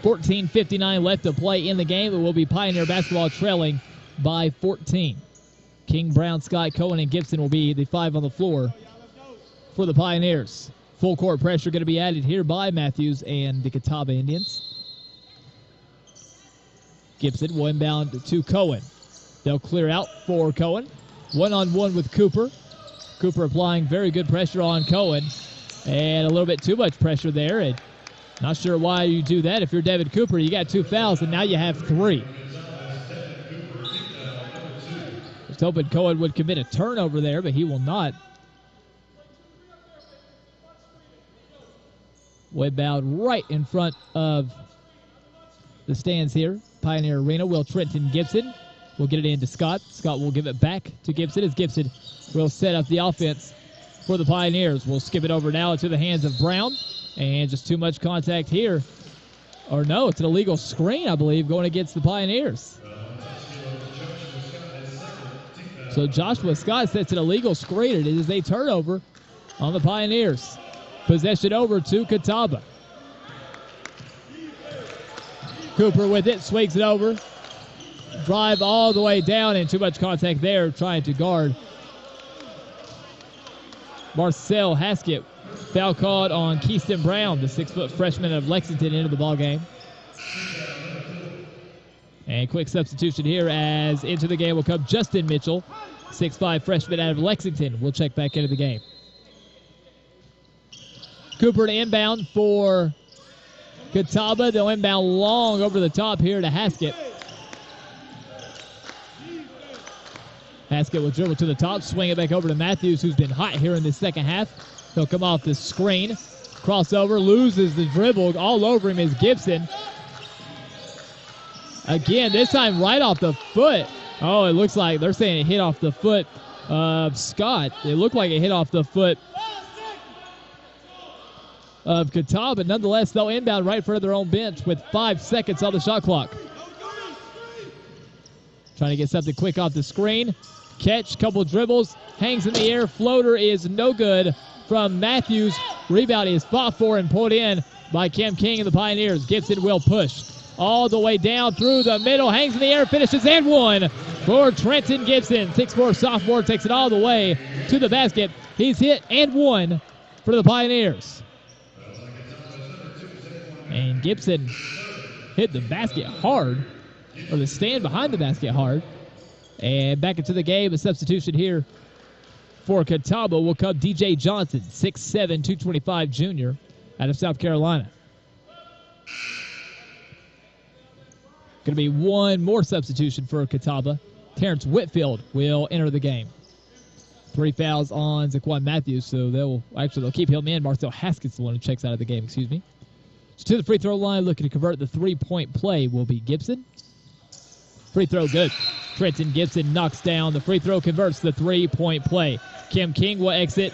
14:59 left to play in the game. It will be Pioneer basketball trailing by 14. King, Brown, Scott, Cohen, and Gibson will be the five on the floor for the Pioneers. Full court pressure going to be added here by Matthews and the Catawba Indians. Gibson will inbound to Cohen. They'll clear out for Cohen. One-on-one with Cooper. Cooper applying very good pressure on Cohen. And a little bit too much pressure there. And not sure why you do that. If you're David Cooper, you got 2 fouls, and now you have 3. Just hoping Cohen would commit a turnover there, but he will not. Inbound right in front of the stands here. Pioneer Arena. Will Trenton Gibson will get it into Scott. Scott will give it back to Gibson as Gibson will set up the offense for the Pioneers. We'll skip it over now into the hands of Brown. And just too much contact here. Or no, it's an illegal screen, I believe, going against the Pioneers. So Joshua Scott sets an illegal screen. It is a turnover on the Pioneers. Possession over to Catawba. Cooper with it, swings it over. Drive all the way down, and too much contact there trying to guard Marcel Haskett. Foul called on Keyston Brown, the 6-foot freshman of Lexington, into the ballgame. And quick substitution here as into the game will come Justin Mitchell, 6'5 freshman out of Lexington. Will check back into the game. Cooper to inbound for Catawba. They'll inbound long over the top here to Haskett. Haskett will dribble to the top, swing it back over to Matthews, who's been hot here in this second half. He'll come off the screen. Crossover, loses the dribble. All over him is Gibson. Again, this time right off the foot. Oh, it looks like they're saying it hit off the foot of Scott. It looked like it hit off the foot of Catawba, but nonetheless, they'll inbound right in front of their own bench with 5 seconds on the shot clock. Trying to get something quick off the screen. Catch, couple dribbles, hangs in the air. Floater is no good from Matthews. Rebound is fought for and pulled in by Cam King and the Pioneers. Gibson will push all the way down through the middle, hangs in the air, finishes and one for Trenton Gibson. 6'4 sophomore takes it all the way to the basket. He's hit and one for the Pioneers. And Gibson hit the basket hard, or the stand behind the basket hard. And back into the game, a substitution here for Catawba will come DJ Johnson, 6'7", 225 junior out of South Carolina. Going to be one more substitution for Catawba. Terrence Whitfield will enter the game. 3 fouls on Zaquan Matthews, so they'll keep him in. Marcel Haskett's the one who checks out of the game, excuse me. So to the free throw line, looking to convert the 3-point play will be Gibson. Free throw good. Trenton Gibson knocks down the free throw, converts the 3-point play. Kim King will exit.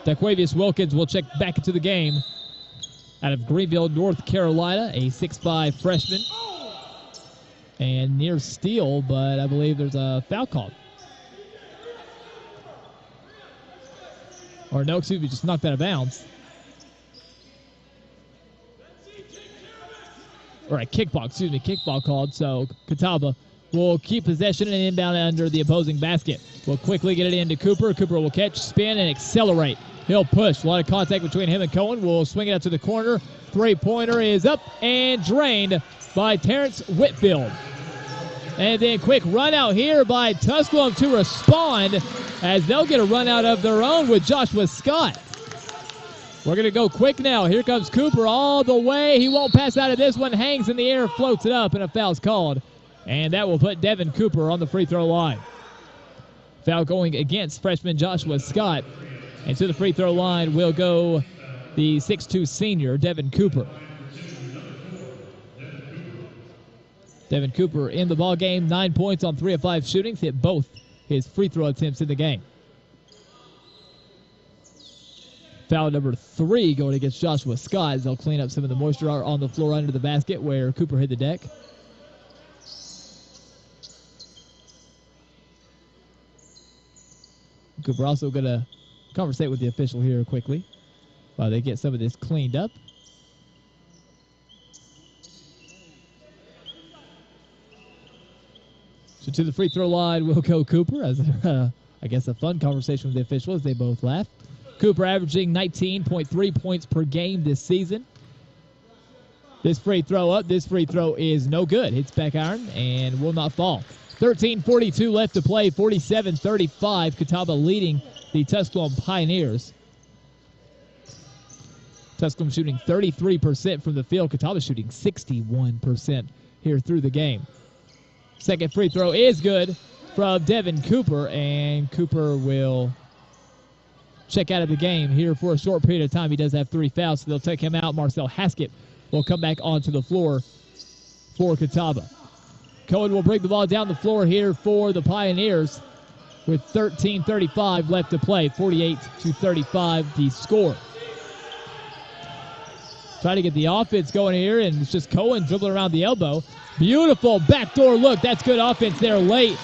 Daquavius Wilkins will check back into the game out of Greenville, North Carolina, a 6'5 freshman. And near steal, but I believe there's a foul called. Or no, excuse me, just knocked out of bounds. Or a kickball called. So Catawba will keep possession and inbound under the opposing basket. Will quickly get it into Cooper. Cooper will catch, spin, and accelerate. He'll push. A lot of contact between him and Cohen. Will swing it out to the corner. 3-pointer is up and drained by Terrence Whitfield. And then quick run out here by Tusculum to respond as they'll get a run out of their own with Joshua Scott. We're going to go quick now. Here comes Cooper all the way. He won't pass out of this one. Hangs in the air, floats it up, and a foul's called. And that will put Devin Cooper on the free throw line. Foul going against freshman Joshua Scott. And to the free throw line will go the 6'2 senior, Devin Cooper. Devin Cooper in the ball game, 9 points on 3 of 5 shootings, hit both his free throw attempts in the game. Foul number 3 going against Joshua Scott as they'll clean up some of the moisture on the floor under the basket where Cooper hit the deck. Cooper also going to conversate with the official here quickly while they get some of this cleaned up. So to the free throw line will go Cooper as I guess a fun conversation with the official as they both laugh. Cooper averaging 19.3 points per game this season. This free throw is no good. Hits back iron and will not fall. 13:42 left to play, 47-35. Catawba leading the Tusculum Pioneers. Tusculum shooting 33% from the field. Catawba shooting 61% here through the game. Second free throw is good from Devin Cooper, and Cooper will check out of the game here for a short period of time. He does have 3 fouls, so they'll take him out. Marcel Haskett will come back onto the floor for Catawba. Cohen will bring the ball down the floor here for the Pioneers with 13:35 left to play. 48-35 the score. Trying to get the offense going here, and it's just Cohen dribbling around the elbow. Beautiful backdoor look. That's good offense there late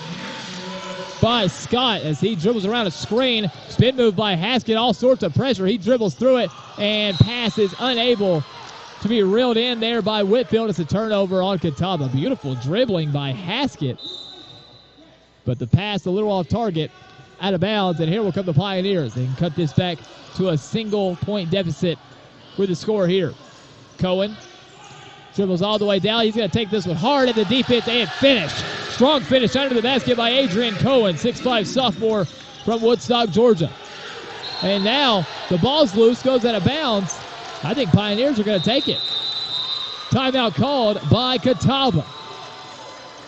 by Scott as he dribbles around a screen. Spin move by Haskett, all sorts of pressure. He dribbles through it, and pass is unable to be reeled in there by Whitfield. It's a turnover on Catawba. Beautiful dribbling by Haskett, but the pass a little off target, out of bounds, and here will come the Pioneers. They can cut this back to a single-point deficit with the score here. Cohen dribbles all the way down. He's going to take this one hard at the defense and finish. Strong finish under the basket by Adrian Cohen, 6'5 sophomore from Woodstock, Georgia. And now the ball's loose, goes out of bounds. I think Pioneers are going to take it. Timeout called by Catawba.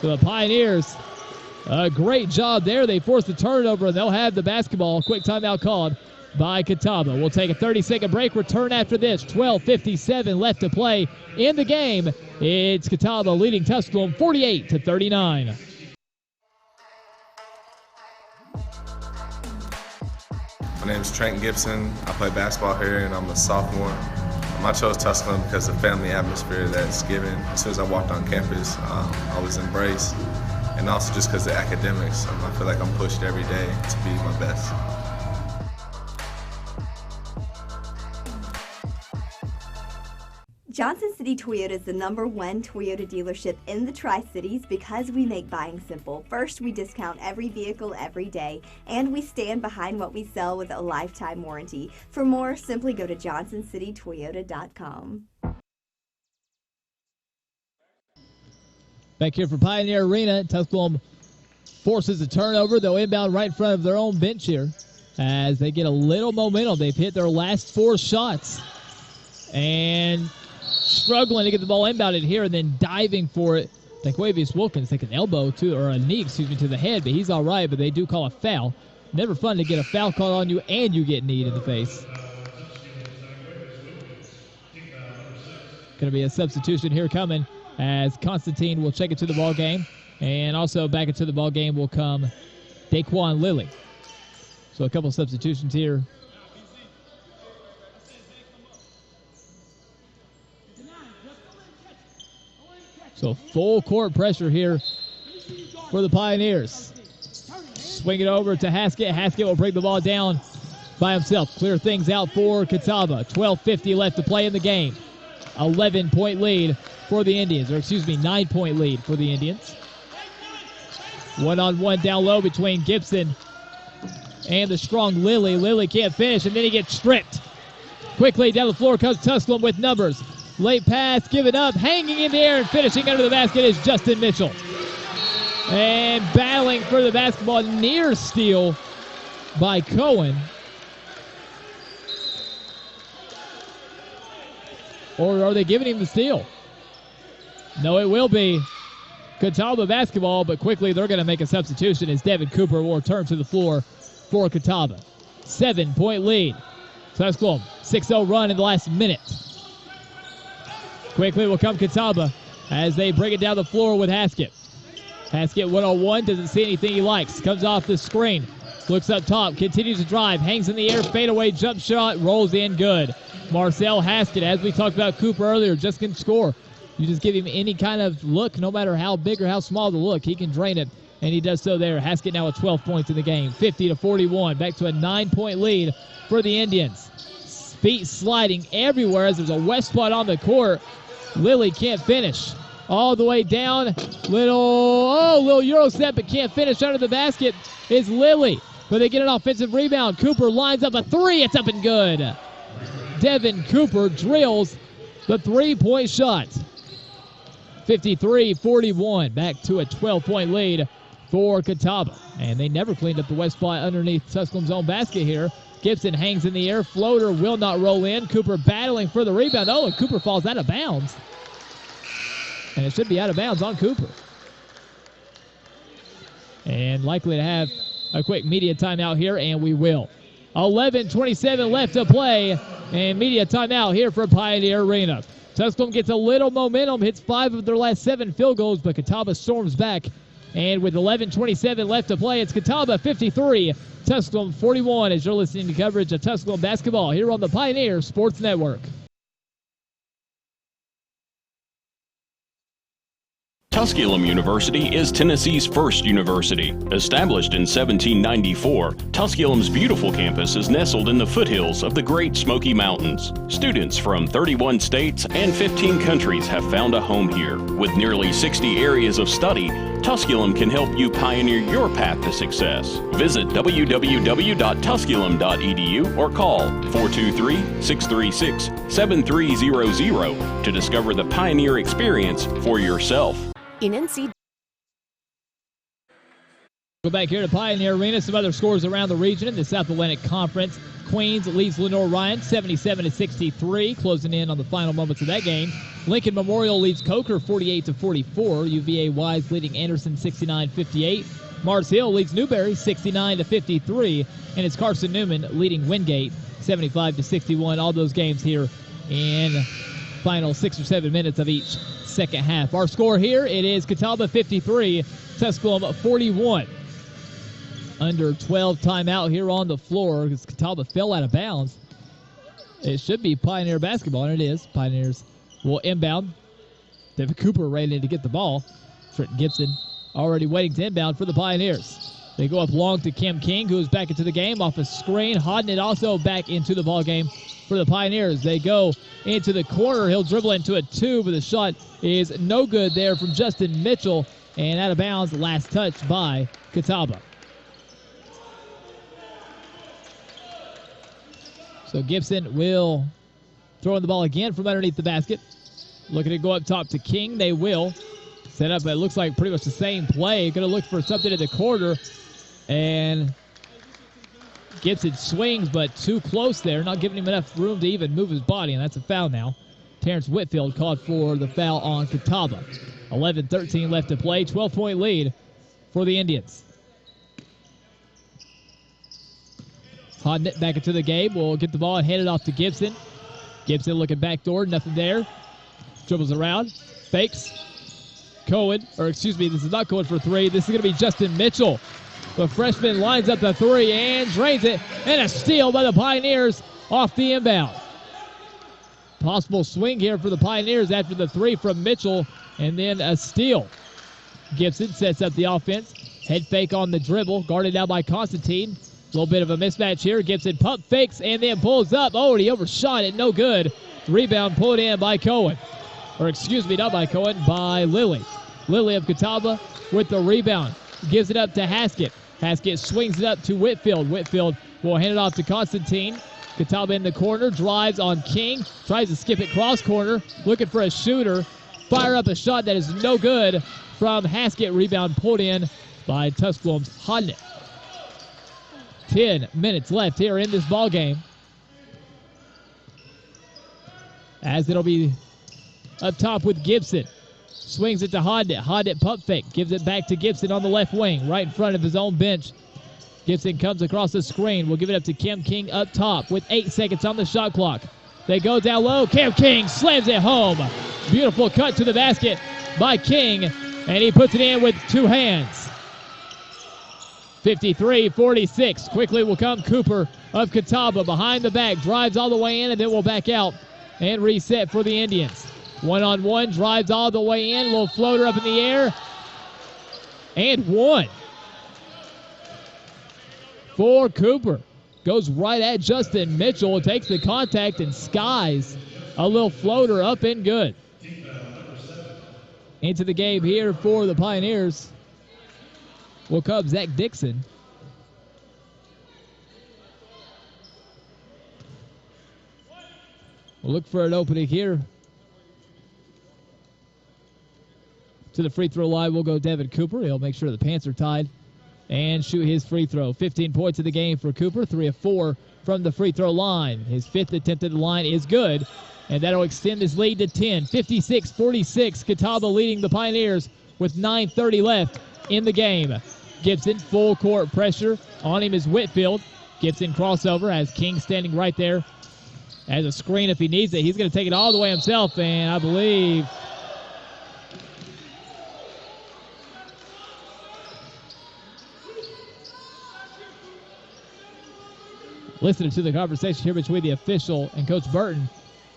So the Pioneers, a great job there. They forced the turnover, and they'll have the basketball. Quick timeout called by Catawba. We'll take a 30-second break. Return after this. 12:57 left to play in the game. It's Catawba leading Tusculum 48-39. My name is Trent Gibson. I play basketball here, and I'm a sophomore. I chose Tusculum because of the family atmosphere that's given. As soon as I walked on campus, I was embraced, and also just because of the academics. I feel like I'm pushed every day to be my best. Johnson City Toyota is the #1 Toyota dealership in the Tri-Cities because we make buying simple. First, we discount every vehicle every day, and we stand behind what we sell with a lifetime warranty. For more, simply go to johnsoncitytoyota.com. Back here for Pioneer Arena, Tusculum forces a turnover. They'll inbound right in front of their own bench here as they get a little momentum. They've hit their last 4 shots and struggling to get the ball inbounded here, and then diving for it. Daquavius Wilkins take an elbow to, or a knee, to the head, but he's all right, but they do call a foul. Never fun to get a foul called on you and you get kneed in the face. Going to be a substitution here coming as Constantine will check into the ball game, and also back into the ball game will come Daquan Lilly. So a couple substitutions here. So full court pressure here for the Pioneers. Swing it over to Haskett. Haskett will bring the ball down by himself. Clear things out for Catawba. 12:50 left to play in the game. 11-point lead for the Indians, or 9-point lead for the Indians. One-on-one down low between Gibson and the strong Lilly. Lilly can't finish, and then he gets stripped. Quickly down the floor comes Tusculum with numbers. Late pass, given up, hanging in the air and finishing under the basket is Justin Mitchell. And battling for the basketball, near steal by Cohen. or are they giving him the steal? No, it will be Catawba basketball, but quickly they're going to make a substitution as Devin Cooper will return to the floor for Catawba. 7-point lead. Tusculum, 6-0 run in the last minute. Quickly will come Catawba as they bring it down the floor with Haskett. Haskett 1-on-1, doesn't see anything he likes. Comes off the screen, looks up top, continues to drive, hangs in the air, fadeaway jump shot, rolls in good. Marcel Haskett, as we talked about Cooper earlier, just can score. You just give him any kind of look, no matter how big or how small the look, he can drain it, and he does so there. Haskett now with 12 points in the game, 50-41, back to a 9-point lead for the Indians. Feet sliding everywhere as there's a wet spot on the court. Lilly can't finish. All the way down, little Euro step, but can't finish under the basket is Lilly. But they get an offensive rebound. Cooper lines up a three, it's up and good. Devin Cooper drills the three-point shot. 53-41, back to a 12-point lead for Catawba. And they never cleaned up the west spot underneath Tusculum's own basket here. Gibson hangs in the air. Floater will not roll in. Cooper battling for the rebound. Oh, and Cooper falls out of bounds. And it should be out of bounds on Cooper. And likely to have a quick media timeout here, and we will. 11:27 left to play, and media timeout here for Pioneer Arena. Tusculum gets a little momentum, hits 5 of their last 7 field goals, but Catawba storms back. And with 11:27 left to play, it's Catawba 53, Tusculum 41, as you're listening to coverage of Tusculum basketball here on the Pioneer Sports Network. Tusculum University is Tennessee's first university. Established in 1794, Tusculum's beautiful campus is nestled in the foothills of the Great Smoky Mountains. Students from 31 states and 15 countries have found a home here. With nearly 60 areas of study, Tusculum can help you pioneer your path to success. Visit www.tusculum.edu or call 423-636-7300 to discover the Pioneer experience for yourself. In NC. Go back here to Pioneer Arena. Some other scores around the region in the South Atlantic Conference. Queens leads Lenore Ryan 77-63, closing in on the final moments of that game. Lincoln Memorial leads Coker 48-44. UVA Wise leading Anderson 69-58. Mars Hill leads Newberry 69-53, and it's Carson Newman leading Wingate 75-61. All those games here in final 6 or 7 minutes of each second half. Our score here, it is Catawba 53, Tusculum 41. Under 12 timeout here on the floor because Catawba fell out of bounds. It should be Pioneer basketball, and it is. Pioneers will inbound. Devin Cooper ready to get the ball. Trenton Gibson already waiting to inbound for the Pioneers. They go up long to Kim King, who is back into the game off a screen. Hodnett also back into the ball game for the Pioneers. They go into the corner. He'll dribble into a 2, but the shot is no good there from Justin Mitchell. And out of bounds, last touch by Catawba. So Gibson will throw in the ball again from underneath the basket. Looking to go up top to King. They will set up. It looks like pretty much the same play. Going to look for something in the corner. And Gibson swings, but too close there. Not giving him enough room to even move his body, and that's a foul now. Terrence Whitfield called for the foul on Catawba. 11-13 left to play. 12-point lead for the Indians. Hodnett back into the game. Will get the ball and hand it off to Gibson. Gibson looking backdoor. Nothing there. Dribbles around. Fakes. Cohen. This is not Cohen for 3. This is going to be Justin Mitchell. The freshman lines up the 3 and drains it. And a steal by the Pioneers off the inbound. Possible swing here for the Pioneers after the 3 from Mitchell. And then a steal. Gibson sets up the offense. Head fake on the dribble. Guarded now by Constantine. A little bit of a mismatch here. Gibson pump fakes and then pulls up. Oh, and he overshot it. No good. Rebound pulled in by Cohen. Not by Cohen, by Lilly. Lilly of Catawba with the rebound. Gives it up to Haskett. Haskett swings it up to Whitfield. Whitfield will hand it off to Constantine. Catawba in the corner. Drives on King. Tries to skip it cross corner. Looking for a shooter. Fire up a shot that is no good from Haskett. Rebound pulled in by Tusculum's Hodnett. 10 minutes left here in this ball game. as it'll be up top with Gibson. Swings it to Hodnett. Hodnett pump fake. Gives it back to Gibson on the left wing, right in front of his own bench. Gibson comes across the screen. We'll give it up to Cam King up top with 8 seconds on the shot clock. They go down low. Cam King slams it home. Beautiful cut to the basket by King, and he puts it in with 2 hands. 53-46. Quickly will come Cooper of Catawba behind the back. Drives all the way in, and then will back out and reset for the Indians. One-on-one, drives all the way in. A little floater up in the air. And one for Cooper. Goes right at Justin Mitchell. Takes the contact and skies a little floater up and good. Into the game here for the Pioneers will come Zach Dixon. We'll look for an opening here. To the free throw line will go Devin Cooper. He'll make sure the pants are tied and shoot his free throw. 15 points in the game for Cooper, 3 of 4 from the free throw line. His 5th attempt at the line is good, and that'll extend his lead to 10. 56-46, Catawba leading the Pioneers with 9:30 left in the game. Gibson, full court pressure. On him is Whitfield. Gibson crossover, has King standing right there as a screen if he needs it. He's going to take it all the way himself, and I believe listening to the conversation here between the official and Coach Burton,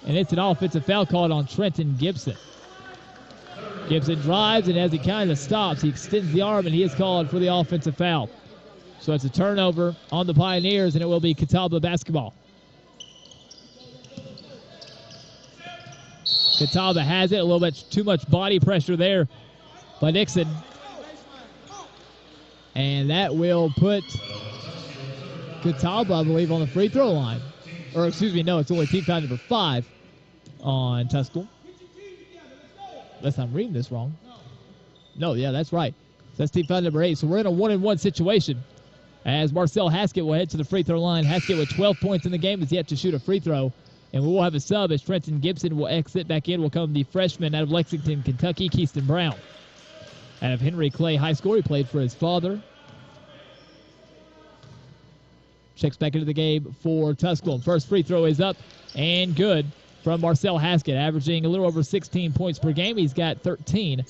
and it's an offensive foul called on Trenton Gibson. Gibson drives, and as he kind of stops, he extends the arm, and he is called for the offensive foul. So it's a turnover on the Pioneers, and it will be Catawba basketball. Catawba has it, a little bit too much body pressure there by Dixon. And that will put Catawba, I believe, on the free throw line. Or, excuse me, no, it's only team foul number 5 on Tusculum. Unless I'm reading this wrong. No, yeah, that's right. So that's team foul number 8. So we're in a 1-and-1 situation as Marcel Haskett will head to the free throw line. Haskett with 12 points in the game is yet to shoot a free throw. And we will have a sub as Trenton Gibson will exit back in. Will come the freshman out of Lexington, Kentucky, Keyston Brown. Out of Henry Clay High School, he played for his father. Checks back into the game for Tusculum. First free throw is up and good from Marcel Haskett, averaging a little over 16 points per game. He's got 13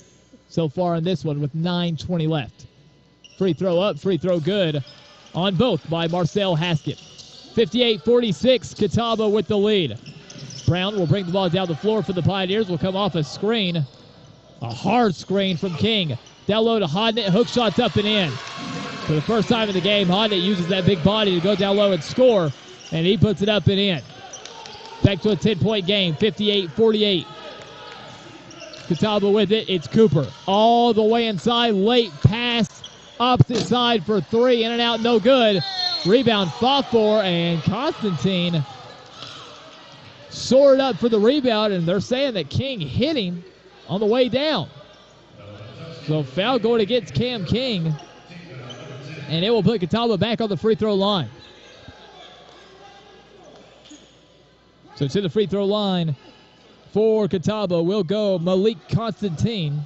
so far in this one with 9:20 left. Free throw up, free throw good on both by Marcel Haskett. 58-46, Catawba with the lead. Brown will bring the ball down the floor for the Pioneers. Will come off a screen. A hard screen from King. Down low to Hodnett. Hook shots up and in. For the first time in the game, Hodnett uses that big body to go down low and score, and he puts it up and in. Back to a 10-point game, 58-48. Catawba with it. It's Cooper. All the way inside. Late pass. Opposite side for 3. In and out, no good. Rebound fought for, and Constantine soared up for the rebound, and they're saying that King hit him on the way down. So foul going against Cam King, and it will put Catawba back on the free throw line. So to the free throw line for Catawba will go Malik Constantine.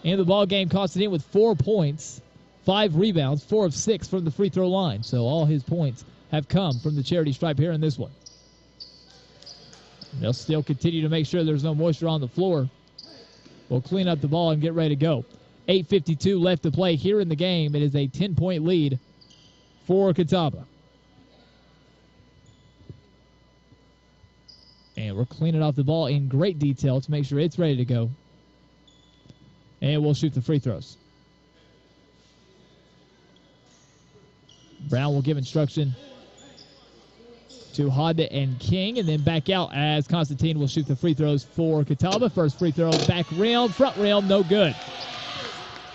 In the ball game, Constantine with 4 points, 5 rebounds, 4 of 6 from the free throw line. So all his points have come from the charity stripe here in this one. They'll still continue to make sure there's no moisture on the floor. We'll clean up the ball and get ready to go. 8:52 left to play here in the game. It is a 10-point lead for Catawba. And we're cleaning off the ball in great detail to make sure it's ready to go. And we'll shoot the free throws. Brown will give instruction to Hodnett and King, and then back out as Constantine will shoot the free throws for Catawba. First free throw, back rim, front rim, no good.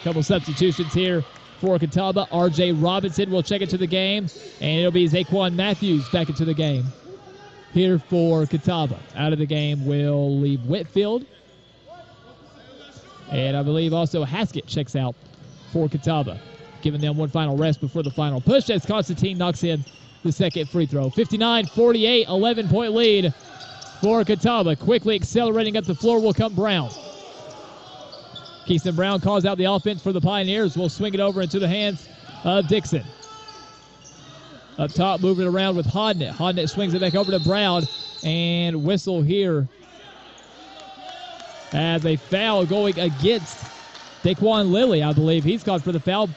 Couple substitutions here for Catawba. R.J. Robinson will check into the game, and it'll be Zaquan Matthews back into the game here for Catawba. Out of the game will leave Whitfield, and I believe also Haskett checks out for Catawba, giving them one final rest before the final push as Constantine knocks in the second free throw. 59-48, 11-point lead for Catawba. Quickly accelerating up the floor will come Brown. Keeson Brown calls out the offense for the Pioneers. Will swing it over into the hands of Dixon. Up top, moving around with Hodnett. Hodnett swings it back over to Brown, and whistle here as a foul going against Daquan Lilly, I believe. He's called for the foul,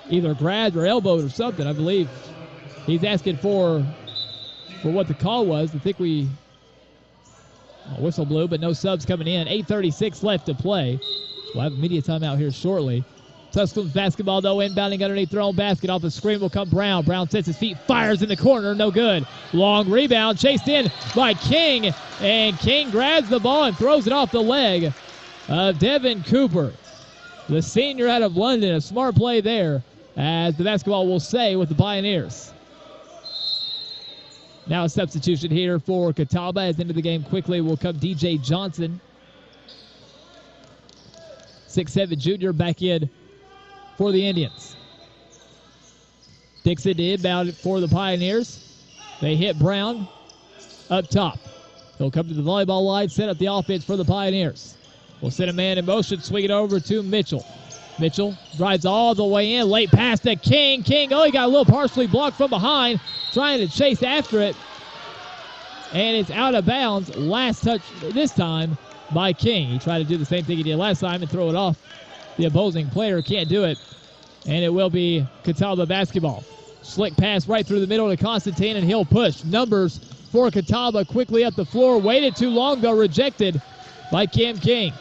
either grabbed or elbowed or something, I believe. He's asking for what the call was. I think whistle blew, but no subs coming in. 8:36 left to play. We'll have a media timeout here shortly. Tusculum's basketball, though, inbounding underneath their own basket. Off the screen will come Brown. Brown sets his feet, fires in the corner, no good. Long rebound, chased in by King, and King grabs the ball and throws it off the leg of Devin Cooper, the senior out of London. A smart play there, as the basketball will stay with the Pioneers. Now a substitution here for Catawba. As into the game quickly will come DJ Johnson. 6'7" junior back in for the Indians. Dixon to inbound for the Pioneers. They hit Brown up top. He'll come to the volleyball line, set up the offense for the Pioneers. We'll send a man in motion, swing it over to Mitchell. Mitchell drives all the way in, late pass to King. King, he got a little partially blocked from behind, trying to chase after it. And it's out of bounds. Last touch this time by King. He tried to do the same thing he did last time and throw it off. The opposing player can't do it. And it will be Catawba basketball. Slick pass right through the middle to Constantine, and he'll push. Numbers for Catawba quickly up the floor. Waited too long, though, rejected by Cam King.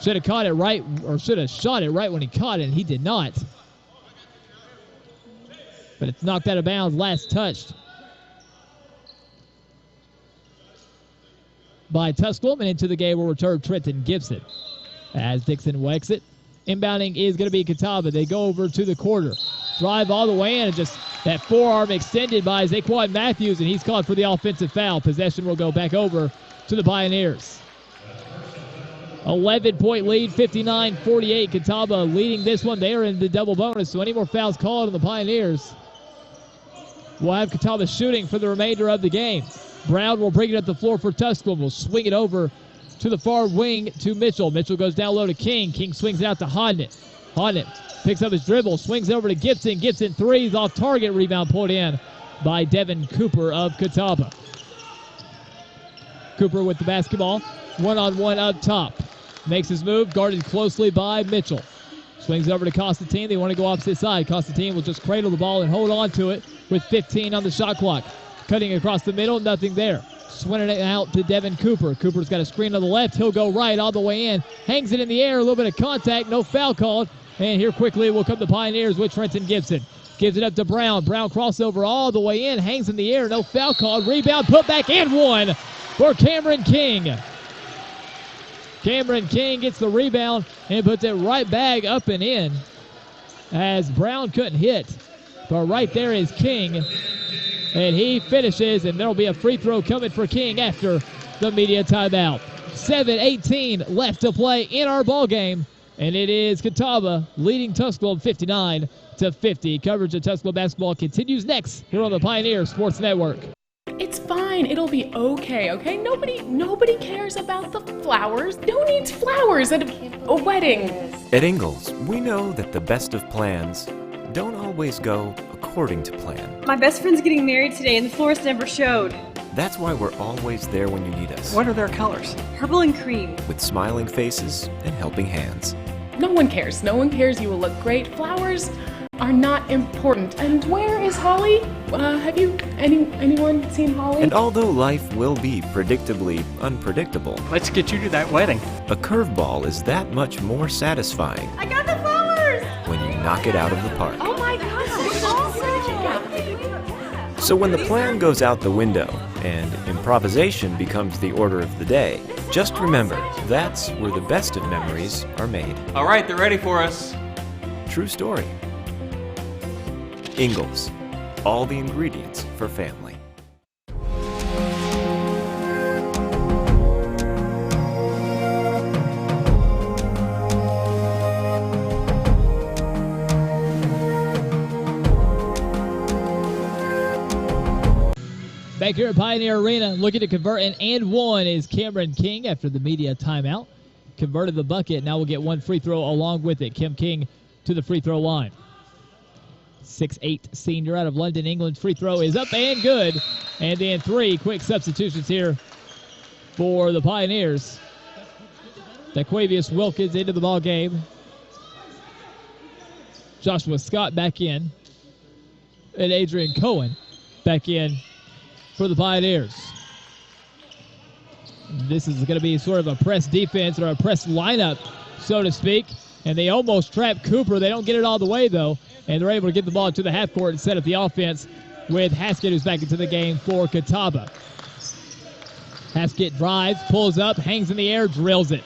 Should have caught it right, or should have shot it right when he caught it, and he did not. But it's knocked out of bounds, last touched by Tusculum, and into the game will return Trenton Gibson. As Dixon whacks it. Inbounding is going to be Catawba. They go over to the quarter. Drive all the way in, and just that forearm extended by Zaquan Matthews, and he's called for the offensive foul. Possession will go back over to the Pioneers. 11-point lead, 59-48. Catawba leading this one. They are in the double bonus, so any more fouls called on the Pioneers will have Catawba shooting for the remainder of the game. Brown will bring it up the floor for Tusculum. Will swing it over to the far wing to Mitchell. Mitchell goes down low to King. King swings it out to Hodnett. Hodnett picks up his dribble, swings over to Gibson. Gibson threes off target. Rebound pulled in by Devin Cooper of Catawba. Cooper with the basketball. One-on-one up top. Makes his move, guarded closely by Mitchell. Swings it over to Constantine. They want to go opposite side. Constantine will just cradle the ball and hold on to it with 15 on the shot clock. Cutting across the middle, nothing there. Swinging it out to Devin Cooper. Cooper's got a screen on the left. He'll go right all the way in. Hangs it in the air. A little bit of contact. No foul called. And here quickly will come the Pioneers with Trenton Gibson. Gives it up to Brown. Brown crossover all the way in. Hangs in the air. No foul called. Rebound, put back, and one for Cameron King. Cameron King gets the rebound and puts it right back up and in, as Brown couldn't hit. But right there is King. And he finishes, and there'll be a free throw coming for King after the media timeout. 7:18 left to play in our ball game, and it is Catawba leading Tusculum 59-50. Coverage of Tusculum basketball continues next here on the Pioneer Sports Network. It's fine. It'll be okay, okay? Nobody cares about the flowers. Who needs flowers at a wedding? At Ingalls, we know that the best of plans don't always go according to plan. My best friend's getting married today and the florist never showed. That's why we're always there when you need us. What are their colors? Purple and cream. With smiling faces and helping hands. No one cares. No one cares. You will look great. Flowers are not important. And where is Holly? Have you anyone seen Holly? And although life will be predictably unpredictable, let's get you to that wedding. A curveball is that much more satisfying. I got the flowers! When you knock it out of the park. Oh my gosh, it's awesome! So when the plan goes out the window and improvisation becomes the order of the day, just remember, that's where the best of memories are made. All right, they're ready for us. True story. Ingalls, all the ingredients for family. Back here at Pioneer Arena, looking to convert an and one is Cameron King after the media timeout. Converted the bucket. Now we'll get one free throw along with it. Kim King to the free throw line. 6'8" senior out of London, England. Free throw is up and good. And then 3 quick substitutions here for the Pioneers. Daquavius Wilkins into the ball game. Joshua Scott back in. And Adrian Cohen back in for the Pioneers. This is going to be sort of a press defense or a press lineup, so to speak. And they almost trap Cooper. They don't get it all the way, though. And they're able to get the ball to the half court and set up the offense with Haskett, who's back into the game for Catawba. Haskett drives, pulls up, hangs in the air, drills it.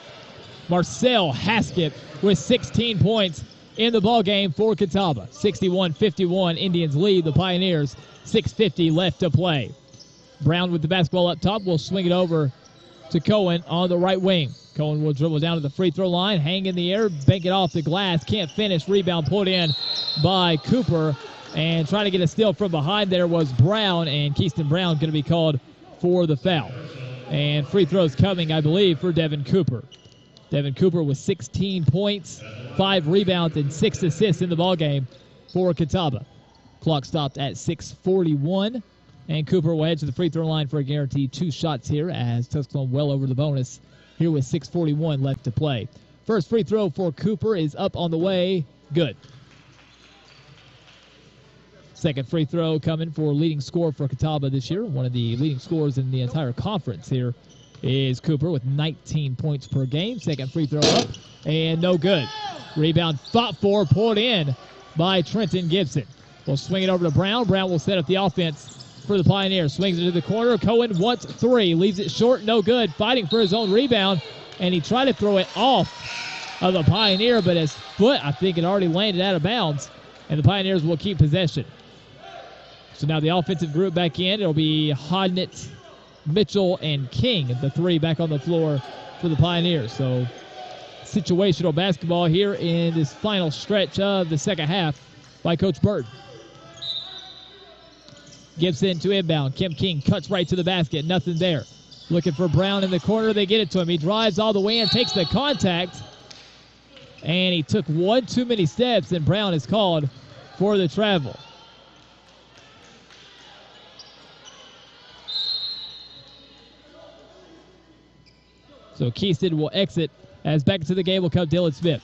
Marcel Haskett with 16 points in the ball game for Catawba. 61-51, Indians lead the Pioneers. 6:50 left to play. Brown with the basketball up top will swing it over to Cohen on the right wing. Cohen will dribble down to the free throw line, hang in the air, bank it off the glass, can't finish. Rebound put in by Cooper. And trying to get a steal from behind there was Brown, and Keaston Brown going to be called for the foul. And free throws coming, I believe, for Devin Cooper. Devin Cooper with 16 points, 5 rebounds, and 6 assists in the ballgame for Catawba. Clock stopped at 6:41, and Cooper will head to the free throw line for a guaranteed 2 shots here as Tusculum well over the bonus here with 6:41 left to play. First free throw for Cooper is up on the way. Good. Second free throw coming for leading scorer for Catawba this year. One of the leading scorers in the entire conference here is Cooper with 19 points per game. Second free throw up, and no good. Rebound fought for, pulled in by Trenton Gibson. We'll swing it over to Brown. Brown will set up the offense for the Pioneers. Swings it to the corner. Cohen wants 3. Leaves it short, no good. Fighting for his own rebound, and he tried to throw it off of the Pioneer, but his foot, I think, had already landed out of bounds, and the Pioneers will keep possession. So now the offensive group back in. It'll be Hodnett, Mitchell, and King, the 3 back on the floor for the Pioneers. So situational basketball here in this final stretch of the second half by Coach Bird. Gibson to inbound. Kim King cuts right to the basket. Nothing there. Looking for Brown in the corner. They get it to him. He drives all the way and takes the contact. And he took one too many steps, and Brown is called for the travel. So Keaston will exit as back into the game will come Dylan Smith.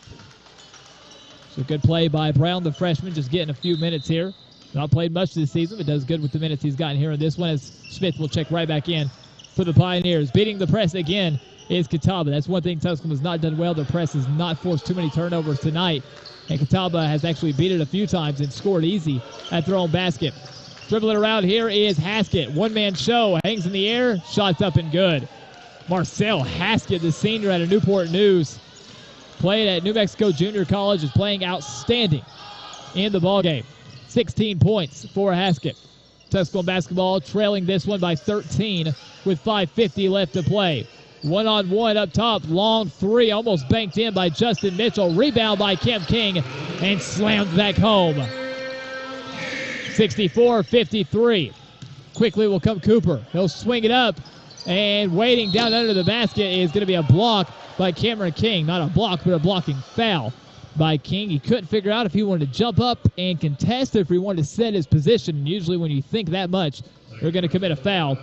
So good play by Brown, the freshman, just getting a few minutes here. Not played much this season, but does good with the minutes he's gotten here in this one as Smith will check right back in for the Pioneers. Beating the press again is Catawba. That's one thing Tusculum has not done well. Their press has not forced too many turnovers tonight. And Catawba has actually beat it a few times and scored easy at their own basket. Dribbling around here is Haskett. One-man show. Hangs in the air. Shots up and good. Marcel Haskett, the senior out of Newport News, played at New Mexico Junior College, is playing outstanding in the ballgame. 16 points for Haskett. Tusculum basketball trailing this one by 13 with 5:50 left to play. One-on-one up top, long 3, almost banked in by Justin Mitchell. Rebound by Kim King and slammed back home. 64-53. Quickly will come Cooper. He'll swing it up. And waiting down under the basket is going to be a block by Cameron King. Not a block, but a blocking foul by King. He couldn't figure out if he wanted to jump up and contest or if he wanted to set his position. And usually when you think that much, you're going to commit a foul.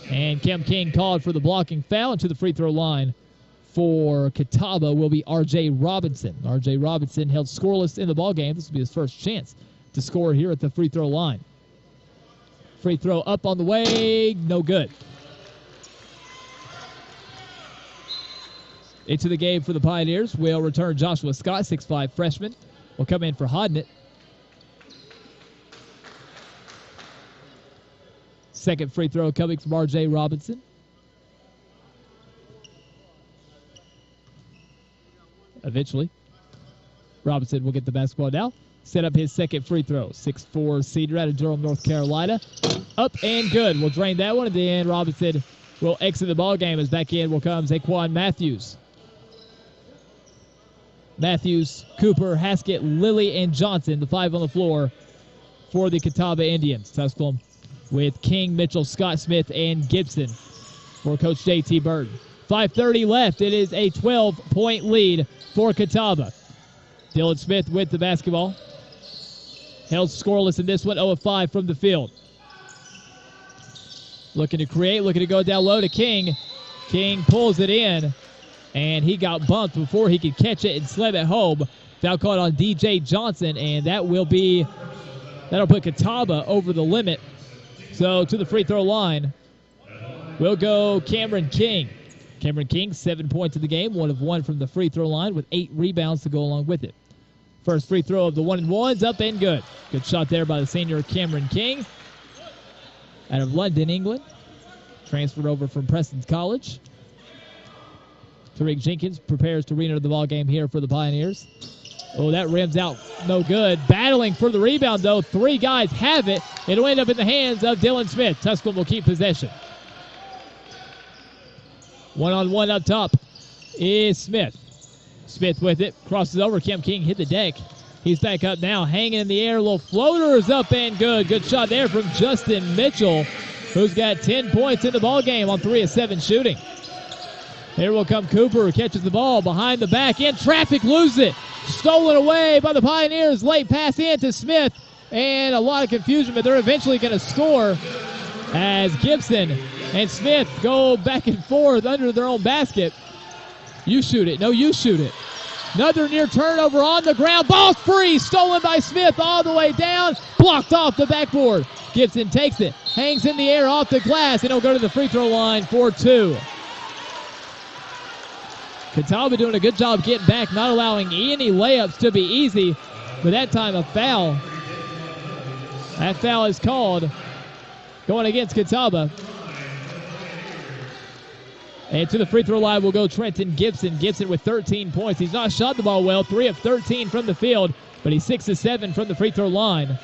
And Kim King called for the blocking foul. And to the free throw line for Catawba will be R.J. Robinson. R.J. Robinson held scoreless in the ballgame. This will be his first chance to score here at the free throw line. Free throw up on the way. No good. Into the game for the Pioneers will return Joshua Scott, 6'5" freshman. Will come in for Hodnett. Second free throw coming from R.J. Robinson. Eventually, Robinson will get the basketball now. Set up his second free throw. 6'4" senior out of Durham, North Carolina. Up and good. We'll drain that one, and then Robinson will exit the ballgame as back in will come Zaquan Matthews. Matthews, Cooper, Haskett, Lilly, and Johnson, the 5 on the floor for the Catawba Indians. Tusculum with King, Mitchell, Scott Smith, and Gibson for Coach J.T. Burton. 5:30 left. It is a 12-point lead for Catawba. Dylan Smith with the basketball. Held scoreless in this one, 0 of 5 from the field. Looking to create, looking to go down low to King. King pulls it in, and he got bumped before he could catch it and slam it home. Foul called on DJ Johnson, and that'll put Catawba over the limit. So to the free throw line will go Cameron King. Cameron King, 7 points in the game, 1 of 1 from the free throw line with 8 rebounds to go along with it. First free throw of the 1-and-1's up and good. Good shot there by the senior Cameron King out of London, England. Transferred over from Preston's College. Tariq Jenkins prepares to re-enter the ball game here for the Pioneers. Oh, that rims out no good. Battling for the rebound, though. 3 guys have it. It'll end up in the hands of Dylan Smith. Tusculum will keep possession. One-on-one up top is Smith. Smith with it. Crosses over. Cam King hit the deck. He's back up now. Hanging in the air. Little floaters up and good. Good shot there from Justin Mitchell, who's got 10 points in the ball game on 3 of 7 shooting. Here will come Cooper, who catches the ball behind the back. In traffic, loses it. Stolen away by the Pioneers. Late pass in to Smith. And a lot of confusion, but they're eventually going to score as Gibson and Smith go back and forth under their own basket. You shoot it. No, you shoot it. Another near turnover on the ground. Ball's free. Stolen by Smith all the way down. Blocked off the backboard. Gibson takes it. Hangs in the air off the glass. And he'll go to the free throw line for 2. Catawba doing a good job getting back, not allowing any layups to be easy. But that time a foul. That foul is called going against Catawba. And to the free throw line will go Trenton Gibson. Gibson with 13 points. He's not shot the ball well. 3 of 13 from the field, but he's 6 of 7 from the free throw line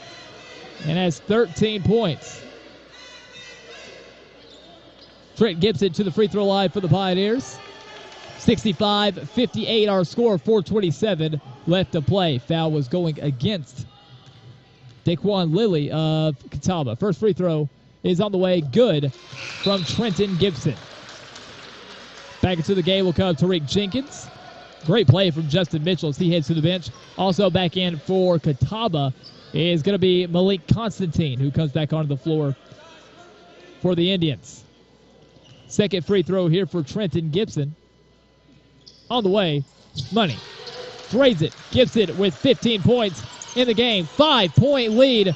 and has 13 points. Trent Gibson to the free throw line for the Pioneers. 65-58 our score, 4:27 left to play. Foul was going against Daquan Lilly of Catawba. First free throw is on the way, good from Trenton Gibson. Back into the game will come Tariq Jenkins. Great play from Justin Mitchell as he heads to the bench. Also back in for Catawba is going to be Malik Constantine, who comes back onto the floor for the Indians. Second free throw here for Trenton Gibson. On the way, Money trades it. Gibson with 15 points in the game. 5-point lead.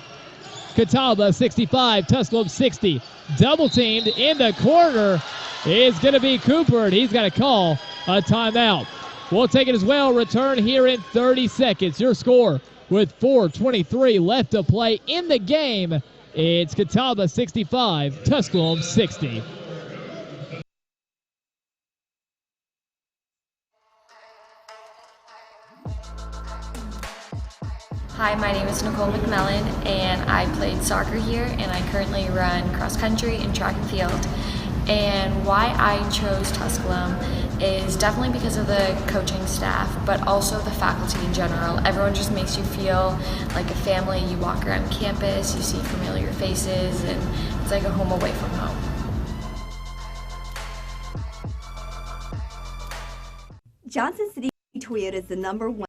Catawba 65, Tusculum 60. Double teamed in the corner is going to be Cooper, and he's got to call a timeout. We'll take it as well. Return here in 30 seconds. Your score with 4:23 left to play in the game. It's Catawba 65, Tusculum 60. Hi, my name is Nicole McMillan, and I played soccer here, and I currently run cross country and track and field. And why I chose Tusculum is definitely because of the coaching staff, but also the faculty in general. Everyone just makes you feel like a family. You walk around campus, you see familiar faces, and it's like a home away from home. Johnson City Toyota is the #1.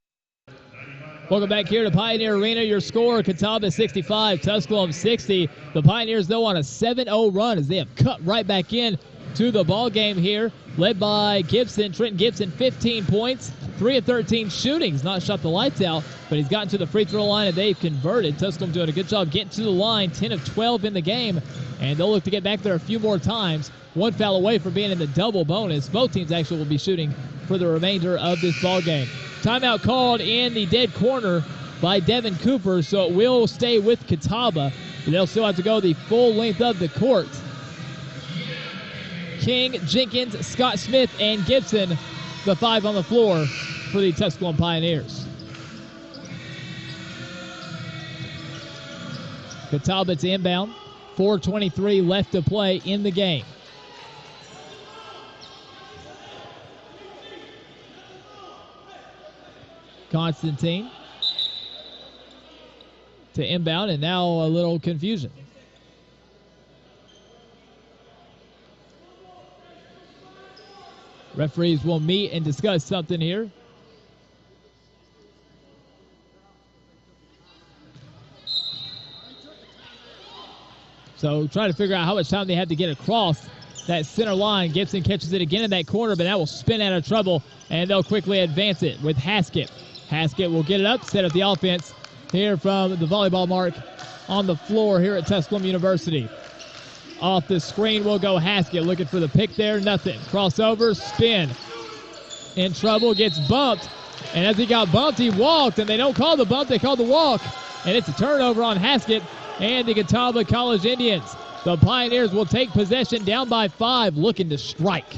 Welcome back here to Pioneer Arena. Your score, Catawba 65, Tusculum 60. The Pioneers, though, on a 7-0 run as they have cut right back in to the ball game here, led by Gibson. Trenton Gibson, 15 points, 3 of 13 shootings. Not shot the lights out, but he's gotten to the free throw line, and they've converted. Tusculum doing a good job getting to the line, 10 of 12 in the game, and they'll look to get back there a few more times. One foul away from being in the double bonus. Both teams actually will be shooting for the remainder of this ball game. Timeout called in the dead corner by Devin Cooper, so it will stay with Catawba. But they'll still have to go the full length of the court. King, Jenkins, Scott Smith, and Gibson, the 5 on the floor for the Tusculum Pioneers. Catawba to inbound. 4:23 left to play in the game. Constantine to inbound, and now a little confusion. Referees will meet and discuss something here. So trying to figure out how much time they have to get across that center line. Gibson catches it again in that corner, but that will spin out of trouble, and they'll quickly advance it with Haskett. Haskett will get it up, set up the offense here from the volleyball mark on the floor here at Tusculum University. Off the screen will go Haskett, looking for the pick there, nothing. Crossover, spin. In trouble, gets bumped, and as he got bumped, he walked, and they don't call the bump, they call the walk, and it's a turnover on Haskett and the Catawba College Indians. The Pioneers will take possession down by 5, looking to strike.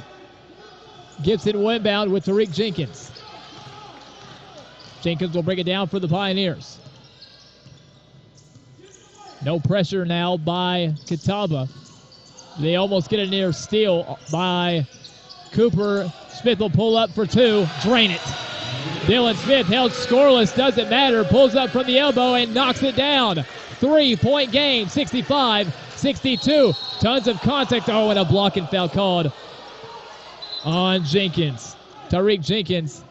Gibson will inbound with Tariq Jenkins. Jenkins will bring it down for the Pioneers. No pressure now by Catawba. They almost get a near steal by Cooper. Smith will pull up for 2, drain it. Dylan Smith held scoreless, doesn't matter, pulls up from the elbow and knocks it down. 3-point game, 65-62. Tons of contact. Oh, and a blocking foul called on Jenkins. Tariq Jenkins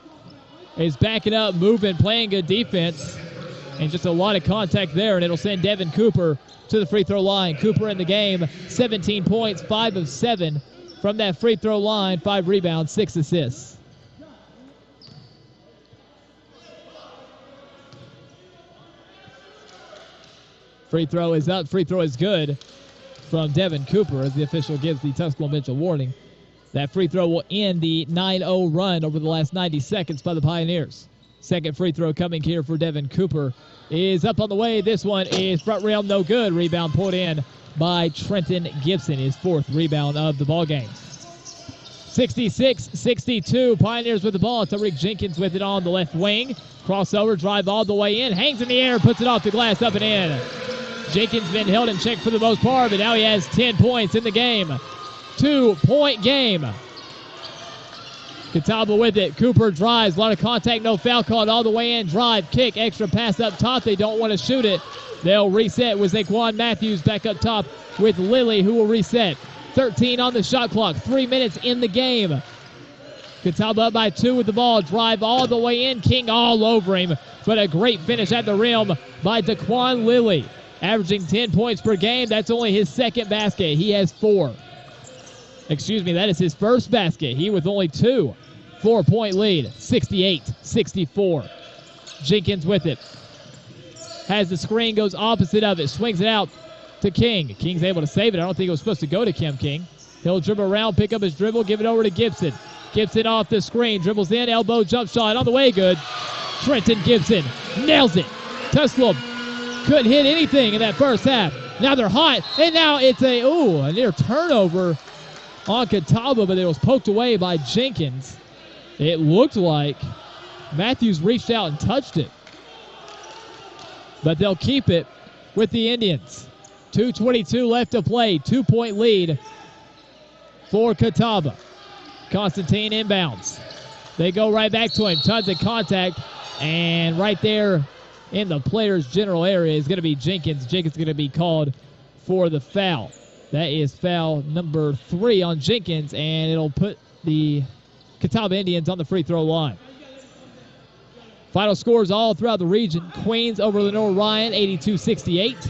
is backing up, moving, playing good defense, and just a lot of contact there, and it'll send Devin Cooper to the free throw line. Cooper in the game, 17 points, 5 of 7 from that free throw line, 5 rebounds, 6 assists. Free throw is up, free throw is good from Devin Cooper as the official gives the Tusculum bench a warning. That free throw will end the 9-0 run over the last 90 seconds by the Pioneers. Second free throw coming here for Devin Cooper is up on the way. This one is front rim, no good. Rebound pulled in by Trenton Gibson, his 4th rebound of the ballgame. 66-62, Pioneers with the ball. Tariq Jenkins with it on the left wing. Crossover, drive all the way in, hangs in the air, puts it off the glass, up and in. Jenkins been held in check for the most part, but now he has 10 points in the game. 2-point game. Catawba with it. Cooper drives. A lot of contact. No foul called. All the way in. Drive. Kick. Extra pass up top. They don't want to shoot it. They'll reset with Zaquan Matthews back up top with Lilly, who will reset. 13 on the shot clock. 3 minutes in the game. Catawba up by 2 with the ball. Drive all the way in. King all over him. But a great finish at the rim by Daquan Lilly. Averaging 10 points per game. That's only his 2nd basket. He has 4. Excuse me, that is his 1st basket. He with only 2. 4-point lead, 68-64. Jenkins with it. Has the screen, goes opposite of it, swings it out to King. King's able to save it. I don't think it was supposed to go to Kim King. He'll dribble around, pick up his dribble, give it over to Gibson. Gibson off the screen, dribbles in, elbow, jump shot on the way, good. Trenton Gibson nails it. Tusculum couldn't hit anything in that first half. Now they're hot, and now it's a near turnover on Catawba, but it was poked away by Jenkins. It looked like Matthews reached out and touched it. But they'll keep it with the Indians. 2:22 left to play. 2-point lead for Catawba. Constantine inbounds. They go right back to him. Tons of contact. And right there in the players' general area is going to be Jenkins. Jenkins is going to be called for the foul. That is foul number 3 on Jenkins, and it'll put the Catawba Indians on the free throw line. Final scores all throughout the region. Queens over Lenore Ryan, 82-68.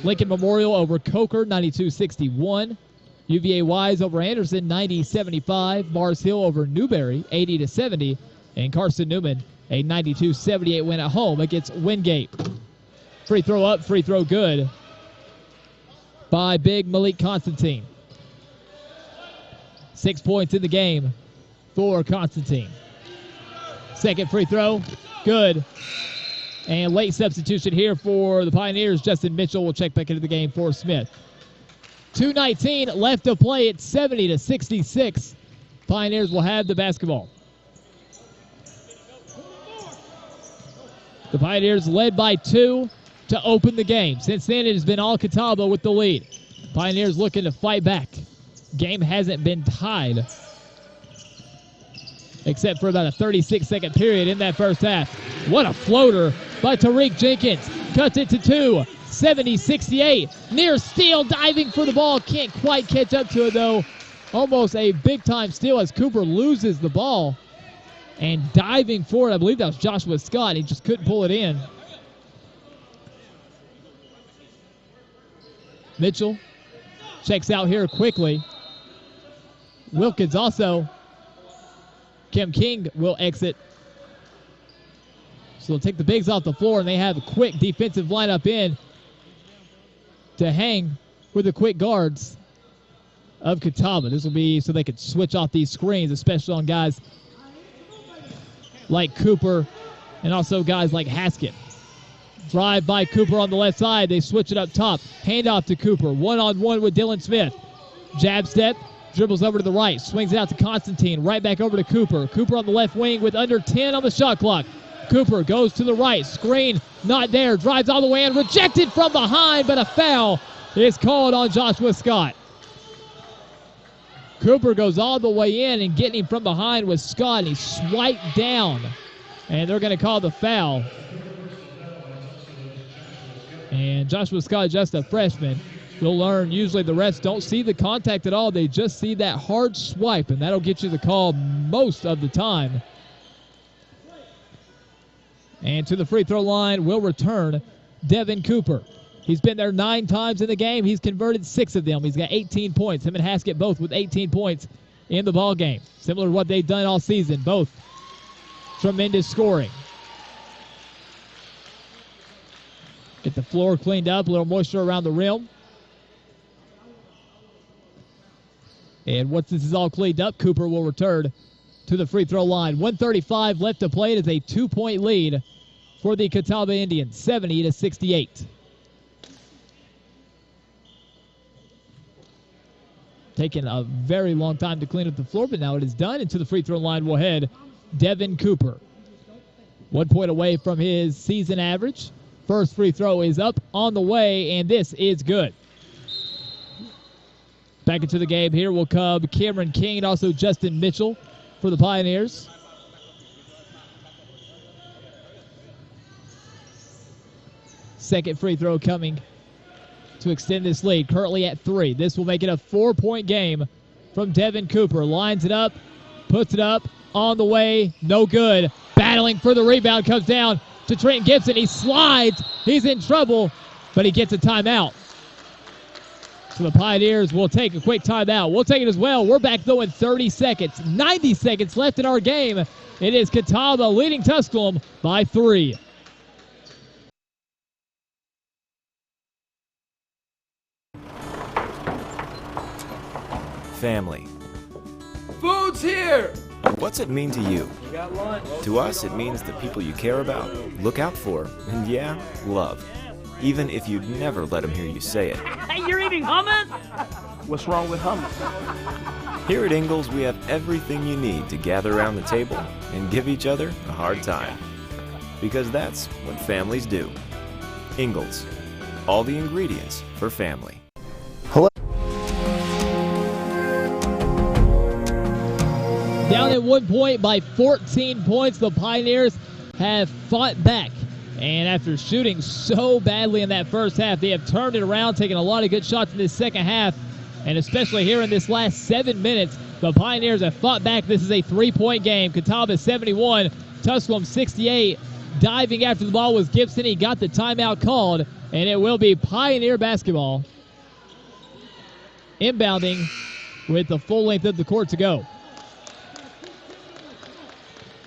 Lincoln Memorial over Coker, 92-61. UVA Wise over Anderson, 90-75. Mars Hill over Newberry, 80-70. And Carson Newman, a 92-78 win at home against Wingate. Free throw up, free throw good by big Malik Constantine. 6 points in the game for Constantine. Second free throw, good. And late substitution here for the Pioneers. Justin Mitchell will check back into the game for Smith. 2:19 left to play. It's 70-66. Pioneers will have the basketball. The Pioneers led by 2 to open the game. Since then, it has been all Catawba with the lead. Pioneers looking to fight back. Game hasn't been tied, except for about a 36-second period in that first half. What a floater by Tariq Jenkins. Cuts it to 2. 70-68. Near steal, diving for the ball. Can't quite catch up to it, though. almost a big-time steal as Cooper loses the ball. And diving forward, I believe that was Joshua Scott. He just couldn't pull it in. Mitchell checks out here quickly. Wilkins also. Kim King will exit. So they'll take the bigs off the floor, and they have a quick defensive lineup in to hang with the quick guards of Catawba. This will be so they could switch off these screens, especially on guys like Cooper and also guys like Haskett. Drive by Cooper on the left side. They switch it up top. Handoff to Cooper. One-on-one with Dylan Smith. Jab step. Dribbles over to the right. Swings it out to Constantine. Right back over to Cooper. Cooper on the left wing with under 10 on the shot clock. Cooper goes to the right. Screen not there. Drives all the way in. Rejected from behind, but a foul is called on Joshua Scott. Cooper goes all the way in, and getting him from behind was Scott. And he swiped down, and they're going to call the foul. And Joshua Scott, just a freshman. You'll learn usually the refs don't see the contact at all. They just see that hard swipe, and that'll get you the call most of the time. And to the free throw line will return Devin Cooper. He's been there 9 times in the game. He's converted 6 of them. He's got 18 points. Him and Haskett both with 18 points in the ball game. Similar to what they've done all season. Both tremendous scoring. Get the floor cleaned up. A little moisture around the rim. And once this is all cleaned up, Cooper will return to the free throw line. 1:35 left to play. It is a 2-point lead for the Catawba Indians, 70-68. Taking a very long time to clean up the floor, but now it is done. And to the free throw line will head Devin Cooper. 1 point away from his season average. First free throw is up on the way, and this is good. Back into the game here will come Cameron King and also Justin Mitchell for the Pioneers. Second free throw coming to extend this lead, currently at 3. This will make it a 4-point game from Devin Cooper. Lines it up, puts it up, on the way, no good. Battling for the rebound, comes down to Trenton Gibson. He slides, he's in trouble, but he gets a timeout. So the Pioneers will take a quick timeout. We'll take it as well. We're back though in 30 seconds. 90 seconds left in our game. It is Catawba leading Tusculum by 3. Family. Food's here! What's it mean to you? You got lunch. To us, it means the people you care about, look out for, and yeah, love. Even if you'd never let them hear you say it. Hey, you're eating hummus? What's wrong with hummus? Here at Ingalls, we have everything you need to gather around the table and give each other a hard time. Because that's what families do. Ingalls. All the ingredients for family. Hello. Down at 1 point by 14 points, the Pioneers have fought back. And after shooting so badly in that first half, they have turned it around, taking a lot of good shots in this second half. And especially here in this last 7 minutes, the Pioneers have fought back. This is a 3-point game. Catawba 71, Tusculum 68. Diving after the ball was Gibson. He got the timeout called, and it will be Pioneer basketball. Inbounding with the full length of the court to go.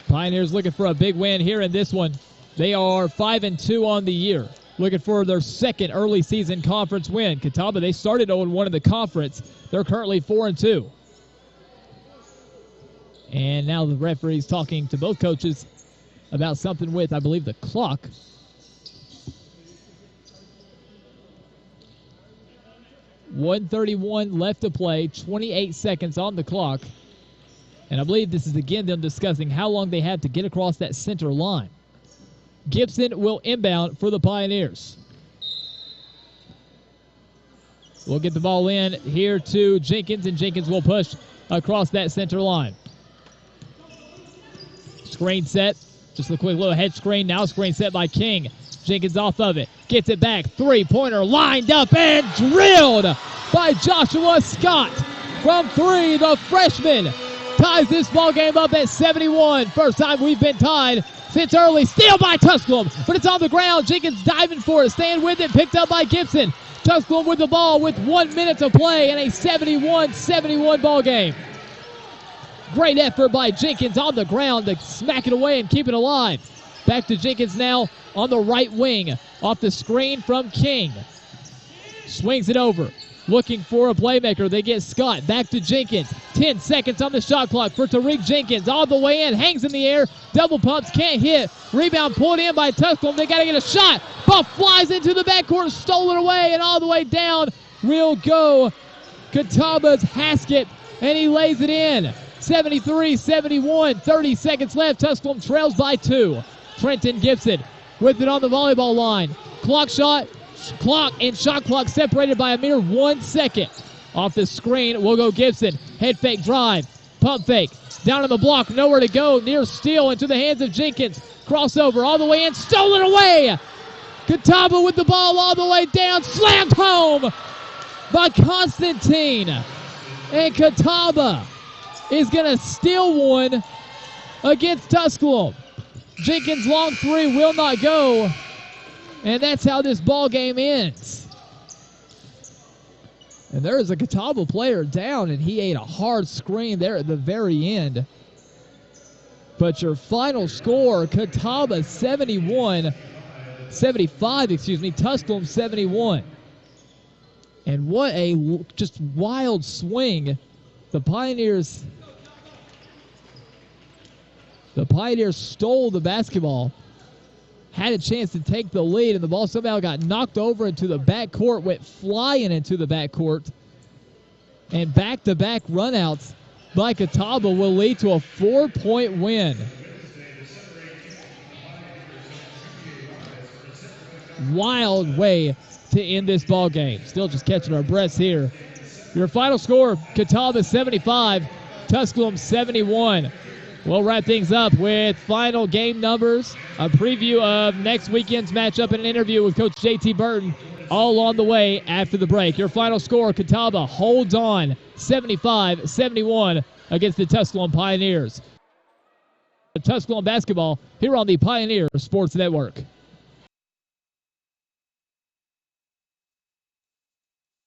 Pioneers looking for a big win here in this one. They are 5-2 on the year, looking for their second early season conference win. Catawba, they started 0-1 in the conference. They're currently 4-2. And now the referee's talking to both coaches about something with, I believe, the clock. .131 left to play, 28 seconds on the clock. And I believe this is again them discussing how long they have to get across that center line. Gibson will inbound for the Pioneers. We'll get the ball in here to Jenkins, and Jenkins will push across that center line. Screen set. Just a quick little head screen. Now screen set by King. Jenkins off of it. Gets it back. Three-pointer lined up and drilled by Joshua Scott. from three. The freshman ties this ball game up at 71. First time we've been tied since early. Steal by Tusculum, but it's on the ground. Jenkins diving for it, staying with it, picked up by Gibson. Tusculum with the ball with 1 minute to play in a 71-71 ball game. Great effort by Jenkins on the ground to smack it away and keep it alive. Back to Jenkins now on the right wing. Off the screen from King. Swings it over. Looking for a playmaker. They get Scott. Back to Jenkins. 10 seconds on the shot clock for Tariq Jenkins. All the way in. Hangs in the air. Double pumps. Can't hit. Rebound pulled in by Tusculum. They got to get a shot. Ball flies into the backcourt. Stolen away and all the way down. Real go. Catawba's Haskett. And he lays it in. 73-71. 30 seconds left. Tusculum trails by 2. Trenton Gibson with it on the volleyball line. Clock and shot clock separated by a mere 1 second. Off the screen will go Gibson. Head fake drive. Pump fake. Down on the block. Nowhere to go. Near steal into the hands of Jenkins. Crossover all the way in. Stolen away. Catawba with the ball all the way down. Slammed home by Constantine. And Catawba is going to steal one against Tusculum. Jenkins' long three will not go. And that's how this ball game ends. And there is a Catawba player down, and he ate a hard screen there at the very end. But your final score, Catawba 75, Tusculum 71. And what a just wild swing. The Pioneers stole the basketball, had a chance to take the lead, and the ball somehow got knocked over into the backcourt, went flying into the backcourt, and back-to-back runouts by Catawba will lead to a 4-point win. Wild way to end this ball game. Still just catching our breaths here. Your final score, Catawba 75, Tusculum 71. We'll wrap things up with final game numbers, a preview of next weekend's matchup, and an interview with Coach JT Burton all on the way after the break. Your final score, Catawba holds on 75-71 against the Tusculum Pioneers. Tusculum basketball here on the Pioneer Sports Network.